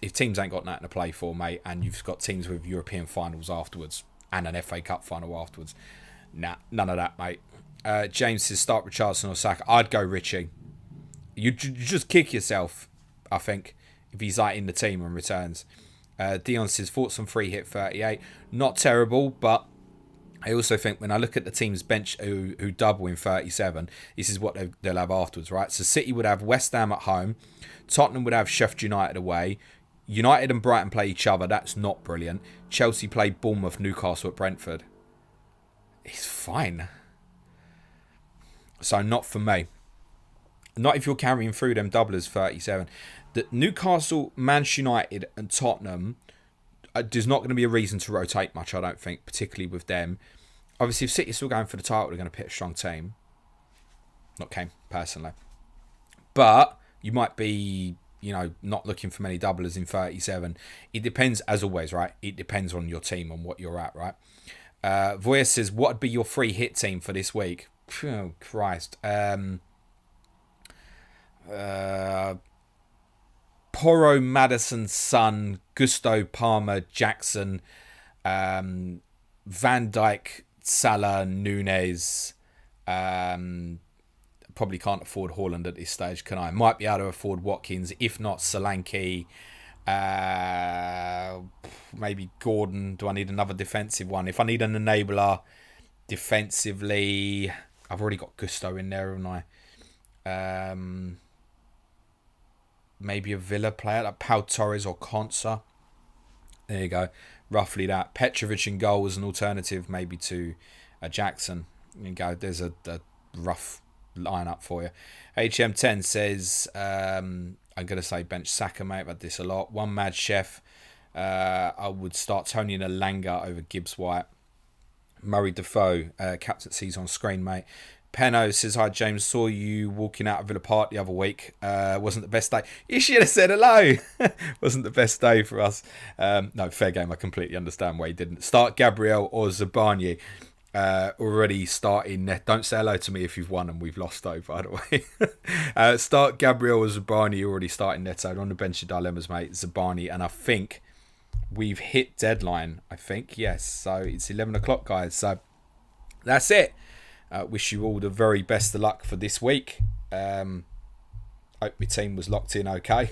If teams ain't got nothing to play for, mate, and you've got teams with European finals afterwards and an FA Cup final afterwards, nah, none of that, mate. James says, start Richarlison or Saka. I'd go Richie. You just kick yourself, I think, if he's like in the team and returns. Dion says, thoughts on free hit 38. Not terrible, but I also think when I look at the team's bench who double in 37, this is what they'll have afterwards, right? So City would have West Ham at home. Tottenham would have Sheffield United away. United and Brighton play each other. That's not brilliant. Chelsea play Bournemouth, Newcastle at Brentford. It's fine. So not for me. Not if you're carrying through them doublers 37. The Newcastle, Manchester United and Tottenham, there's not going to be a reason to rotate much, I don't think, particularly with them. Obviously, if City's still going for the title, they're going to pick a strong team. Not Kane, personally. But you might be, not looking for many doublers in 37. It depends, as always, right? It depends on your team and what you're at, right? Voyeur says, what would be your free hit team for this week? Oh, Christ. Porro, Madison, Son, Gusto, Palmer, Jackson, Van Dijk, Salah, Nunez. Probably can't afford Haaland at this stage, can I? Might be able to afford Watkins, if not Solanke. Maybe Gordon. Do I need another defensive one? If I need an enabler defensively, I've already got Gusto in there, haven't I? Maybe a Villa player like Pau Torres or Konsa. There you go. Roughly that. Petrovic in goal as an alternative, maybe to a Jackson. There you go. There's a rough lineup for you. HM10 says, I'm going to say bench Saka, mate. I've had this a lot. One mad chef. I would start Tony Nalanga over Gibbs White. Murray Defoe, captaincy's on screen, mate. Penno says, hi James, saw you walking out of Villa Park the other week. Wasn't the best day. You should have said hello. Wasn't the best day for us. No, fair game. I completely understand why he didn't. Start Gabriel or Zabani. Already starting. Don't say hello to me if you've won and we've lost though, by the way. Start Gabriel or Zabani. Already starting Neto. On the bench of dilemmas, mate. Zabani. And I think we've hit deadline. I think. Yes. So it's 11 o'clock, guys. So that's it. Wish you all the very best of luck for this week. Hope my team was locked in okay.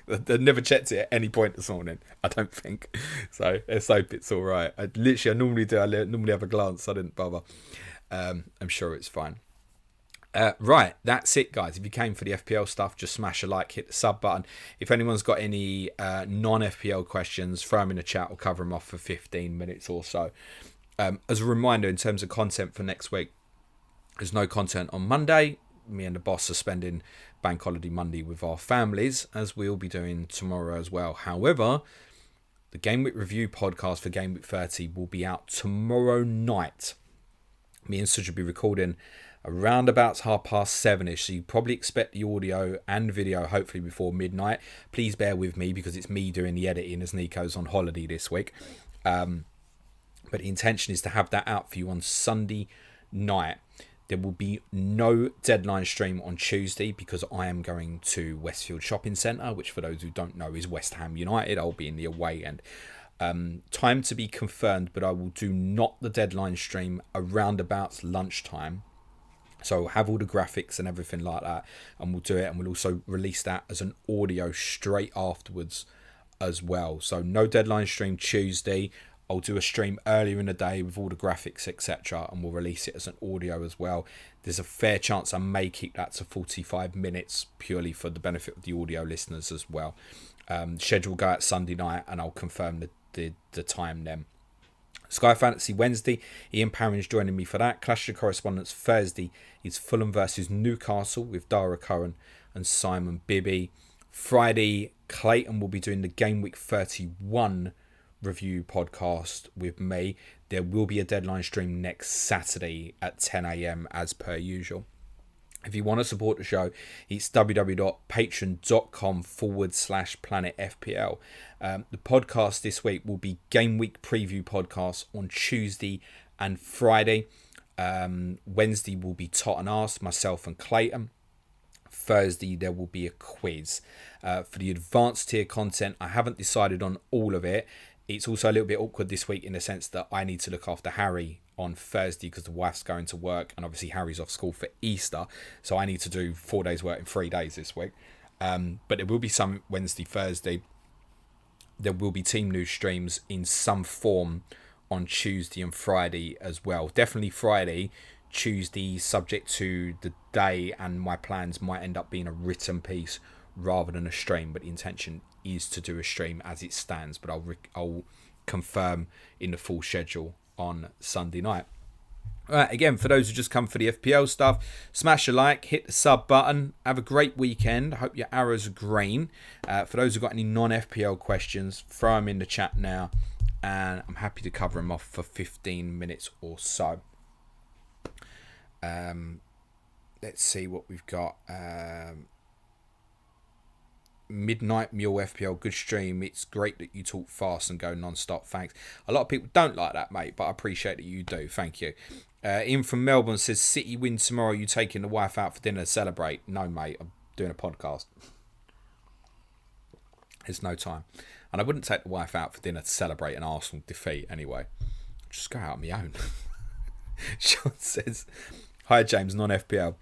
They never checked it at any point this morning, I don't think. So let's hope it's all right. I normally do. I normally have a glance. I didn't bother. I'm sure it's fine. Right, that's it, guys. If you came for the FPL stuff, just smash a like, hit the sub button. If anyone's got any non-FPL questions, throw them in the chat. We'll cover them off for 15 minutes or so. As a reminder, in terms of content for next week, there's no content on Monday. Me and the boss are spending Bank Holiday Monday with our families, as we'll be doing tomorrow as well. However, the Gameweek review podcast for Gameweek 30 will be out tomorrow night. Me and Suj will be recording around about 7:30ish, so you probably expect the audio and video hopefully before midnight. Please bear with me because it's me doing the editing as Nico's on holiday this week. But the intention is to have that out for you on Sunday night. There will be no deadline stream on Tuesday because I am going to Westfield Shopping Centre, which for those who don't know is West Ham United. I'll be in the away end. Time to be confirmed, but I will do not the deadline stream around about lunchtime. So I'll have all the graphics and everything like that, and we'll do it, and we'll also release that as an audio straight afterwards as well. So no deadline stream Tuesday. I'll do a stream earlier in the day with all the graphics, etc., and we'll release it as an audio as well. There's a fair chance I may keep that to 45 minutes purely for the benefit of the audio listeners as well. Schedule will go out Sunday night, and I'll confirm the time then. Sky Fantasy Wednesday, Ian Parrin's joining me for that. Clash of Correspondence Thursday is Fulham versus Newcastle with Dara Curran and Simon Bibby. Friday, Clayton will be doing the Game Week 31 review podcast with me. There will be a deadline stream next Saturday at 10 a.m. as per usual. If you want to support the show, it's www.patreon.com/planetfpl. The podcast this week will be Game Week preview podcast on Tuesday and Friday. Wednesday will be Tot and Ask, myself and Clayton. Thursday there will be a quiz. For the advanced tier content, I haven't decided on all of it. It's also a little bit awkward this week in the sense that I need to look after Harry on Thursday because the wife's going to work, and obviously Harry's off school for Easter, so I need to do 4 days work in 3 days this week. But there will be some Wednesday, Thursday. There will be team news streams in some form on Tuesday and Friday as well. Definitely Friday. Tuesday, subject to the day and my plans, might end up being a written piece rather than a stream, but the intention is to do a stream as it stands, but I'll confirm in the full schedule on Sunday night. Alright, again, for those who just come for the FPL stuff, smash a like, hit the sub button, have a great weekend. I hope your arrows are green. For those who've got any non-FPL questions, throw them in the chat now, and I'm happy to cover them off for 15 minutes or so. Let's see what we've got. Midnight Mule FPL, good stream. It's great that you talk fast and go non-stop. Thanks. A lot of people don't like that, mate, but I appreciate that you do. Thank you. Ian from Melbourne says, City win tomorrow. You taking the wife out for dinner to celebrate? No, mate. I'm doing a podcast. There's no time. And I wouldn't take the wife out for dinner to celebrate an Arsenal defeat anyway. Just go out on my own. Sean says, hi, James, non-FPL.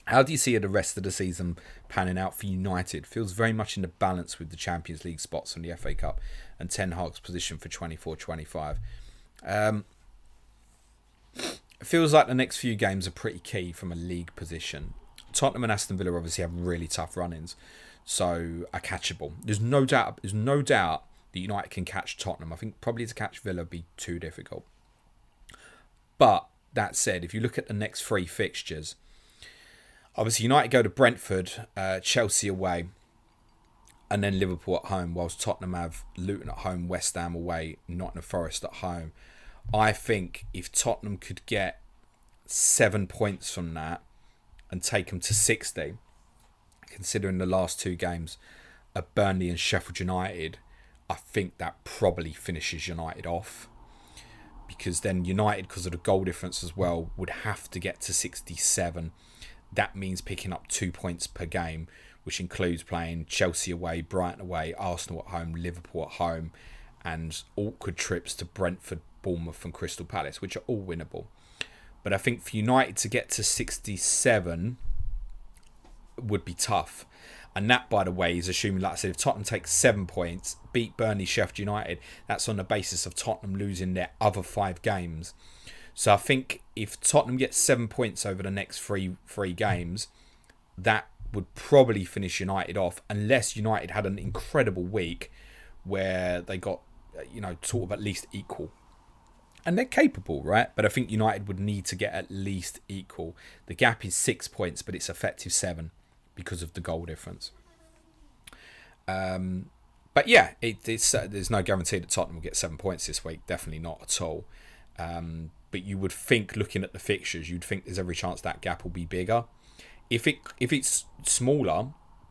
How do you see the rest of the season panning out for United? Feels very much in the balance with the Champions League spots and the FA Cup and Ten Hag's position for 24-25. It feels like the next few games are pretty key from a league position. Tottenham and Aston Villa obviously have really tough run-ins, so are catchable. There's no doubt that United can catch Tottenham. I think probably to catch Villa would be too difficult. But that said, if you look at the next three fixtures, obviously United go to Brentford, Chelsea away, and then Liverpool at home, whilst Tottenham have Luton at home, West Ham away, Nottingham Forest at home. I think if Tottenham could get 7 points from that and take them to 60, considering the last two games are Burnley and Sheffield United, I think that probably finishes United off. Because then United, because of the goal difference as well, would have to get to 67. That means picking up 2 points per game, which includes playing Chelsea away, Brighton away, Arsenal at home, Liverpool at home, and awkward trips to Brentford, Bournemouth and Crystal Palace, which are all winnable. But I think for United to get to 67 would be tough. And that, by the way, is assuming, like I said, if Tottenham takes 7 points, beat Burnley, Sheffield United, that's on the basis of Tottenham losing their other 5 games. So I think if Tottenham gets 7 points over the next three games, that would probably finish United off, unless United had an incredible week where they got, sort of at least equal. And they're capable, right? But I think United would need to get at least equal. The gap is 6 points, but it's effective 7 because of the goal difference. But yeah, there's no guarantee that Tottenham will get 7 points this week. Definitely not at all. But you would think, looking at the fixtures, you'd think there's every chance that gap will be bigger. If it's smaller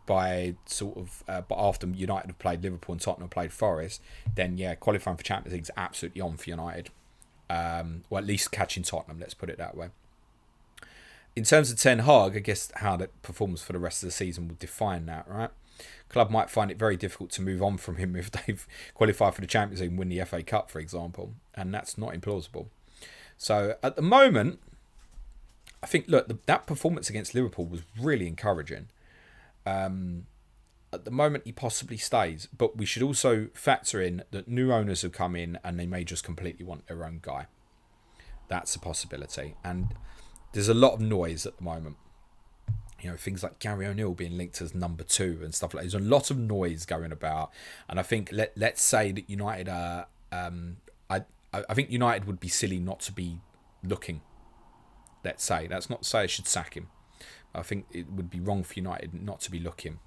by sort of, but after United have played Liverpool and Tottenham have played Forest, then yeah, qualifying for Champions League is absolutely on for United. Or at least catching Tottenham, let's put it that way. In terms of Ten Hag, I guess how that performs for the rest of the season will define that, right? Club might find it very difficult to move on from him if they've qualified for the Champions League and win the FA Cup, for example. And that's not implausible. So at the moment, I think, look, that performance against Liverpool was really encouraging. At the moment, he possibly stays. But we should also factor in that new owners have come in and they may just completely want their own guy. That's a possibility. And there's a lot of noise at the moment. Things like Gary O'Neill being linked as number 2 and stuff like that. There's a lot of noise going about. And I think, let's say that United are... I think United would be silly not to be looking. Let's say. That's not to say I should sack him. I think it would be wrong for United not to be looking.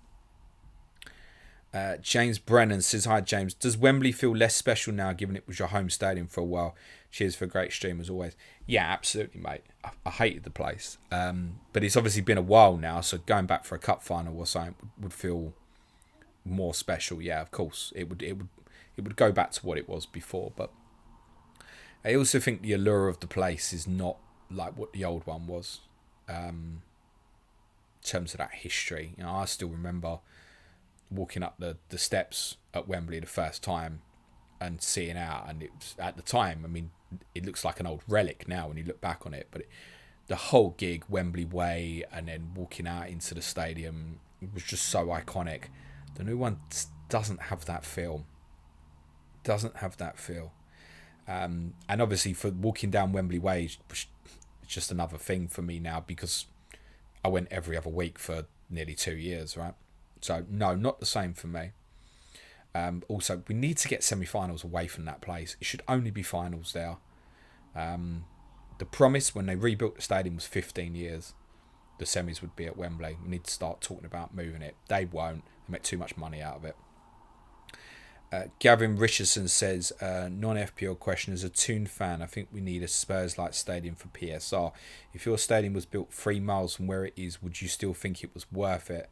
James Brennan says, hi James, does Wembley feel less special now given it was your home stadium for a while? Cheers for a great stream as always. Yeah, absolutely, mate. I hated the place. But it's obviously been a while now, so going back for a cup final or something would feel more special. Yeah, of course. It would go back to what it was before. But I also think the allure of the place is not like what the old one was. In terms of that history. I still remember walking up the steps at Wembley the first time and seeing out, and it was, at the time, I mean, it looks like an old relic now when you look back on it, but the whole gig, Wembley Way, and then walking out into the stadium, it was just so iconic. The new one doesn't have that feel. And obviously for walking down Wembley Way, it's just another thing for me now because I went every other week for nearly 2 years, right? So, no, not the same for me. Also, we need to get semi-finals away from that place. It should only be finals there. The promise when they rebuilt the stadium was 15 years. The semis would be at Wembley. We need to start talking about moving it. They won't. They make too much money out of it. Gavin Richardson says, non-FPL question, as a Toon fan, I think we need a Spurs-like stadium for PSR. If your stadium was built 3 miles from where it is, would you still think it was worth it?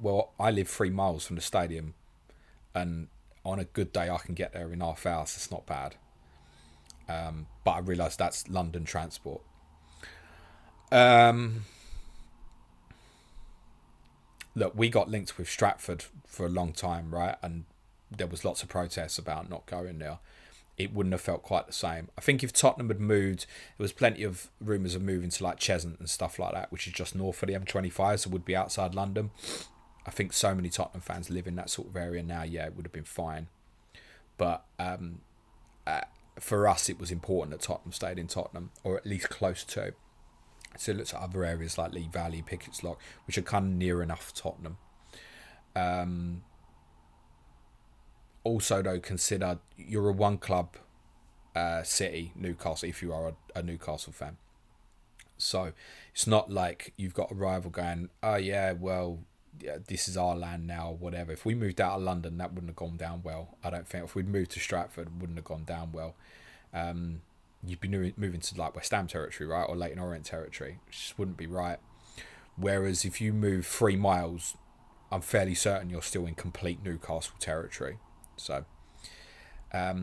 Well, I live 3 miles from the stadium, and on a good day I can get there in half hours. It's not bad. But I realise that's London transport. Look, we got linked with Stratford for a long time, right? And there was lots of protests about not going there. It wouldn't have felt quite the same. I think if Tottenham had moved, there was plenty of rumours of moving to like Cheshunt and stuff like that, which is just north of the M25, so would be outside London. I think so many Tottenham fans live in that sort of area now. Yeah, it would have been fine. But for us, it was important that Tottenham stayed in Tottenham, or at least close to. So it looks at other areas like Lee Valley, Pickett's Lock, which are kind of near enough Tottenham. Also, though, consider you're a one-club city, Newcastle, if you are a Newcastle fan. So it's not like you've got a rival going, oh, yeah, well, yeah, this is our land now, or whatever. If we moved out of London, that wouldn't have gone down well. I don't think. If we'd moved to Stratford, it wouldn't have gone down well. You'd be moving to like West Ham territory, right, or Leyton Orient territory, which just wouldn't be right. Whereas if you move 3 miles, I'm fairly certain you're still in complete Newcastle territory. So, I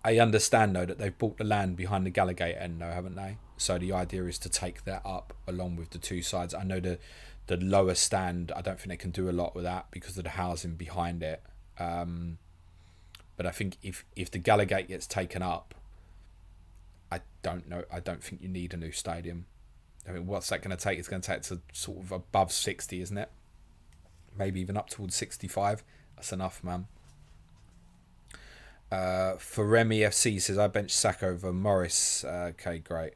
understand though that they've bought the land behind the Gallagher end, though, haven't they? So the idea is to take that up along with the two sides. I know the lower stand, I don't think they can do a lot with that because of the housing behind it. But I think if the Gallagher gets taken up, I don't know. I don't think you need a new stadium. I mean, what's that going to take? It's going to take to sort of above 60, isn't it? Maybe even up towards 65. That's enough, man. For Remy FC says, I bench Saka over Morris. Okay, great.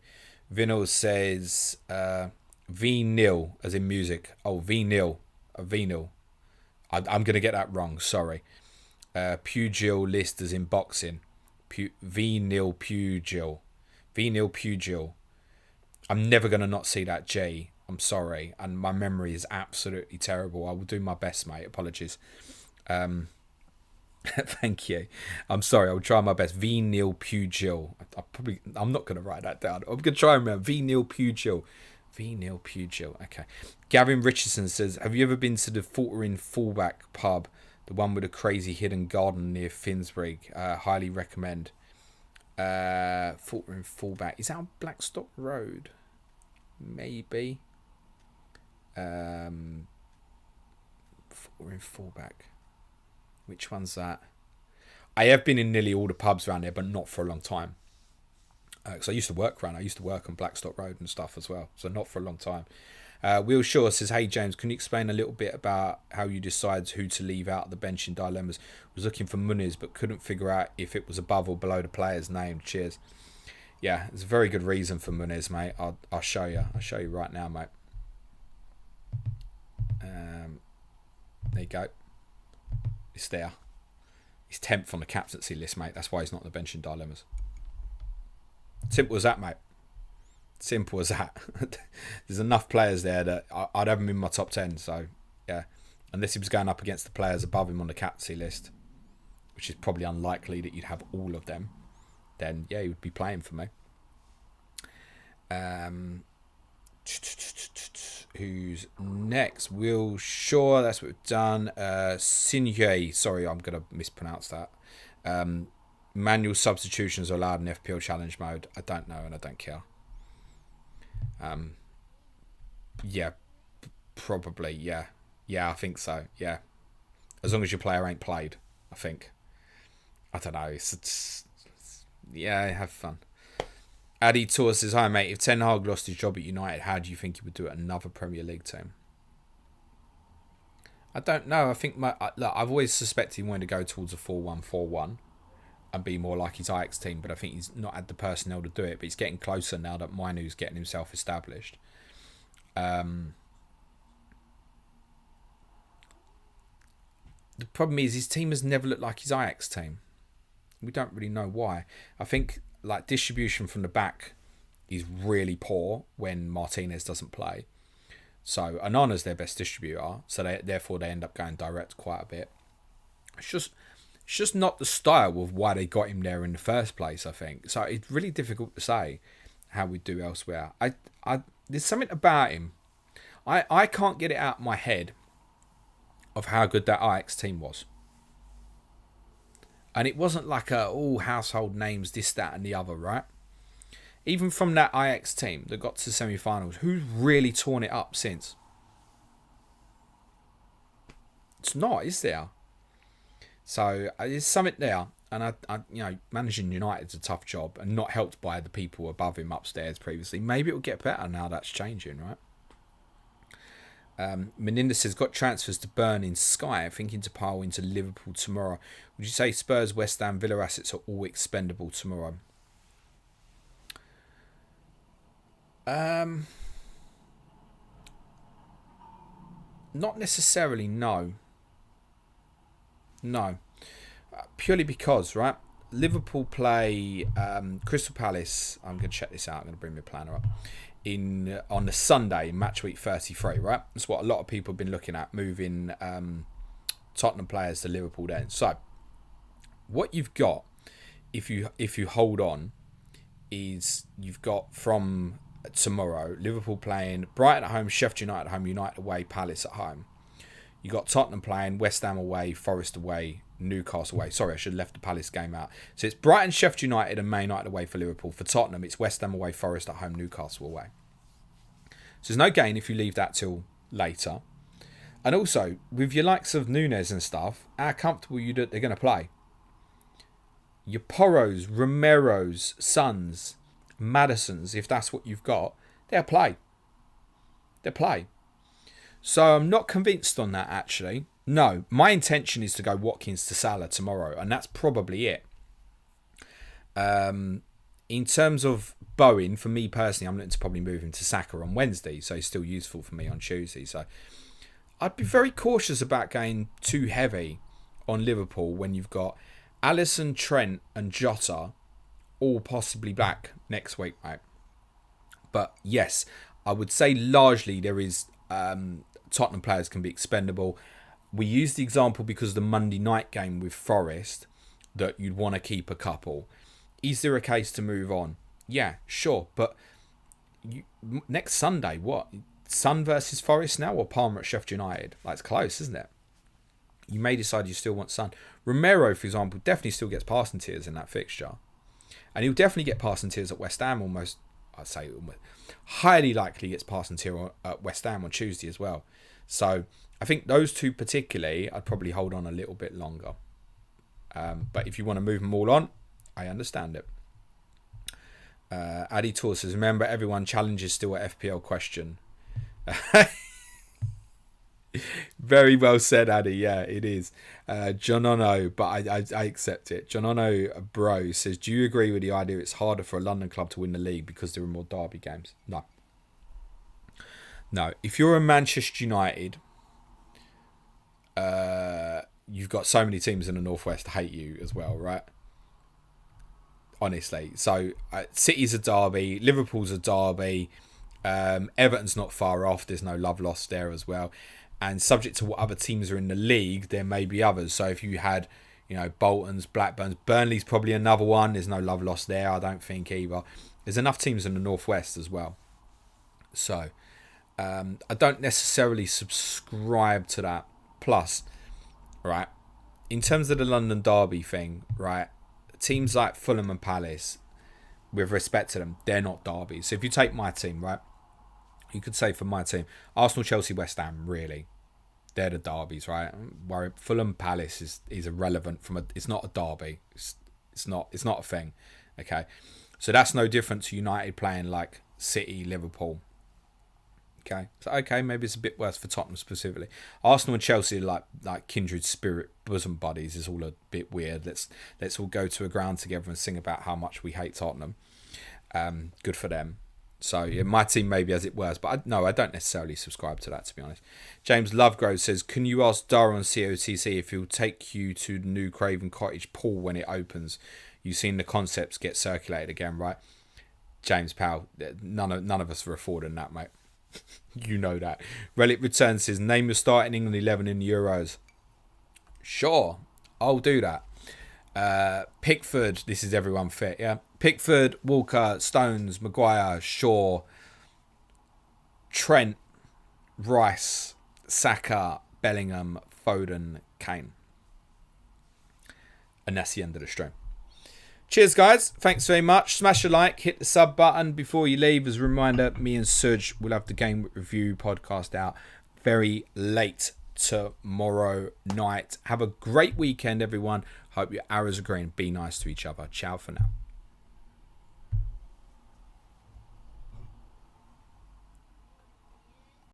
Vinil says, V-nil, as in music. Oh, V-nil. V-nil. I'm going to get that wrong, sorry. Pugil list as in boxing. V-nil Pugil. V-nil Pugil. I'm never going to not see that G. I'm sorry. And my memory is absolutely terrible. I will do my best, mate. Apologies. Thank you. I'm sorry. I'll try my best. V-nil Pugil. I'm not going to write that down. I'm going to try and remember. V-nil Pugil. V-nil Pugil. Okay. Gavin Richardson says, have you ever been to the Faltering Fallback pub? The one with a crazy hidden garden near Finsbury. Highly recommend. Faltering Fallback. Is that on Blackstock Road? Maybe. Faltering Fallback. Which one's that? I have been in nearly all the pubs around there, but not for a long time. Because I used to work around. I used to work on Blackstock Road and stuff as well. So not for a long time. Will Shaw says, hey James, can you explain a little bit about how you decide who to leave out of the bench in dilemmas? Was looking for Muniz but couldn't figure out if it was above or below the player's name. Cheers. Yeah, there's a very good reason for Muniz, mate. I'll show you. I'll show you right now, mate. There you go. It's there. He's 10th on the captaincy list, mate. That's why he's not on the bench in dilemmas. Simple as that, mate. Simple as that. There's enough players there that I'd have him in my top 10. So, yeah. Unless he was going up against the players above him on the captaincy list, which is probably unlikely that you'd have all of them, then, yeah, he would be playing for me. Who's next? Will Shaw. That's what we've done. Sinye. Sorry, I'm going to mispronounce that. Manual substitutions are allowed in FPL challenge mode. I don't know and I don't care. Yeah, probably. Yeah, I think so. Yeah, as long as your player ain't played, I think. I don't know. It's yeah, have fun. Addy Tour says, hi mate, if Ten Hag lost his job at United, how do you think he would do at another Premier League team? I don't know. I think look, I've always suspected he wanted to go towards a 4-1-4-1 and be more like his Ajax team, but I think he's not had the personnel to do it. But he's getting closer now that Mainu's getting himself established. The problem is his team has never looked like his Ajax team. We don't really know why. I think like distribution from the back is really poor when Martinez doesn't play. So Onana's their best distributor, so therefore they end up going direct quite a bit. It's just not the style of why they got him there in the first place, I think. So it's really difficult to say how we do elsewhere. There's something about him. I can't get it out of my head of how good that Ajax team was. And it wasn't like all household names, this, that, and the other, right? Even from that Ajax team that got to the semi-finals, who's really torn it up since? It's not, is there? So there's something there. And I managing United's a tough job and not helped by the people above him upstairs previously. Maybe it'll get better now that's changing, right? Meninda says, got transfers to burn in Sky, thinking to pile into Liverpool tomorrow. Would you say Spurs, West Ham, Villa assets are all expendable tomorrow? Not necessarily, no. No. Purely because, right, Liverpool play Crystal Palace. I'm going to check this out. I'm going to bring my planner up. On the Sunday, match week 33, right? That's what a lot of people have been looking at, moving Tottenham players to Liverpool then. So, what you've got, if you hold on, is you've got from tomorrow, Liverpool playing Brighton at home, Sheffield United at home, United away, Palace at home. You got Tottenham playing West Ham away, Forest away, Newcastle away. Sorry, I should have left the Palace game out. So it's Brighton, Sheffield United and Man United away for Liverpool. For Tottenham, it's West Ham away, Forest at home, Newcastle away. So there's no gain if you leave that till later. And also, with your likes of Nunes and stuff, how comfortable they're going to play. Your Porros, Romeros, Sons, Madisons, if that's what you've got, they'll play. They'll play. So I'm not convinced on that, actually. No, my intention is to go Watkins to Salah tomorrow, and that's probably it. In terms of Bowen, for me personally, I'm looking to probably move him to Saka on Wednesday, so he's still useful for me on Tuesday. So I'd be very cautious about going too heavy on Liverpool when you've got Alisson, Trent and Jota all possibly back next week, mate. But yes, I would say largely there is Tottenham players can be expendable. We use the example because of the Monday night game with Forest that you'd want to keep a couple. Is there a case to move on? Yeah, sure. But next Sunday, what? Sun versus Forest now or Palmer at Sheffield United? Like, it's close, isn't it? You may decide you still want Sun. Romero, for example, definitely still gets passing tiers in that fixture. And he'll definitely get passing tiers at West Ham almost. I'd say almost, highly likely gets passing tier at West Ham on Tuesday as well. So I think those two particularly, I'd probably hold on a little bit longer. But if you want to move them all on, I understand it. Addy Tour says, remember everyone challenges still at FPL question. Very well said, Addy. Yeah, it is. John Ono, but I accept it. John Ono Bro says, do you agree with the idea it's harder for a London club to win the league because there are more derby games? No. No. If you're a Manchester United, you've got so many teams in the Northwest hate you as well, right? Honestly. So City's a derby, Liverpool's a derby, Everton's not far off. There's no love lost there as well. And subject to what other teams are in the league, there may be others. So if you had, Bolton's, Blackburn's, Burnley's probably another one. There's no love lost there, I don't think either. There's enough teams in the Northwest as well. So I don't necessarily subscribe to that. Plus, right, in terms of the London derby thing, right, teams like Fulham and Palace, with respect to them, they're not derbies. So if you take my team, right, you could say for my team, Arsenal, Chelsea, West Ham, really, they're the derbies, right? Fulham, Palace is irrelevant it's not a derby. It's not a thing. Okay, so that's no different to United playing like City, Liverpool. Okay, so maybe it's a bit worse for Tottenham specifically. Arsenal and Chelsea are like kindred spirit, bosom buddies. Is all a bit weird. Let's all go to a ground together and sing about how much we hate Tottenham. Good for them. So yeah, my team maybe has it worse, but I don't necessarily subscribe to that, to be honest. James Lovegrove says, can you ask Dara on COTC if he'll take you to the new Craven Cottage pool when it opens? You've seen the concepts get circulated again, right? James Powell, none of us are affording that, mate. You know that. Relic Return says, name your starting England 11 in the Euros. Sure, I'll do that. Pickford, this is everyone fit, yeah? Pickford, Walker, Stones, Maguire, Shaw, Trent, Rice, Saka, Bellingham, Foden, Kane. And that's the end of the stream. Cheers, guys. Thanks very much. Smash a like, hit the sub button before you leave. As a reminder, me and Suj will have the Game Review podcast out very late tomorrow night. Have a great weekend, everyone. Hope your arrows are green. Be nice to each other. Ciao for now.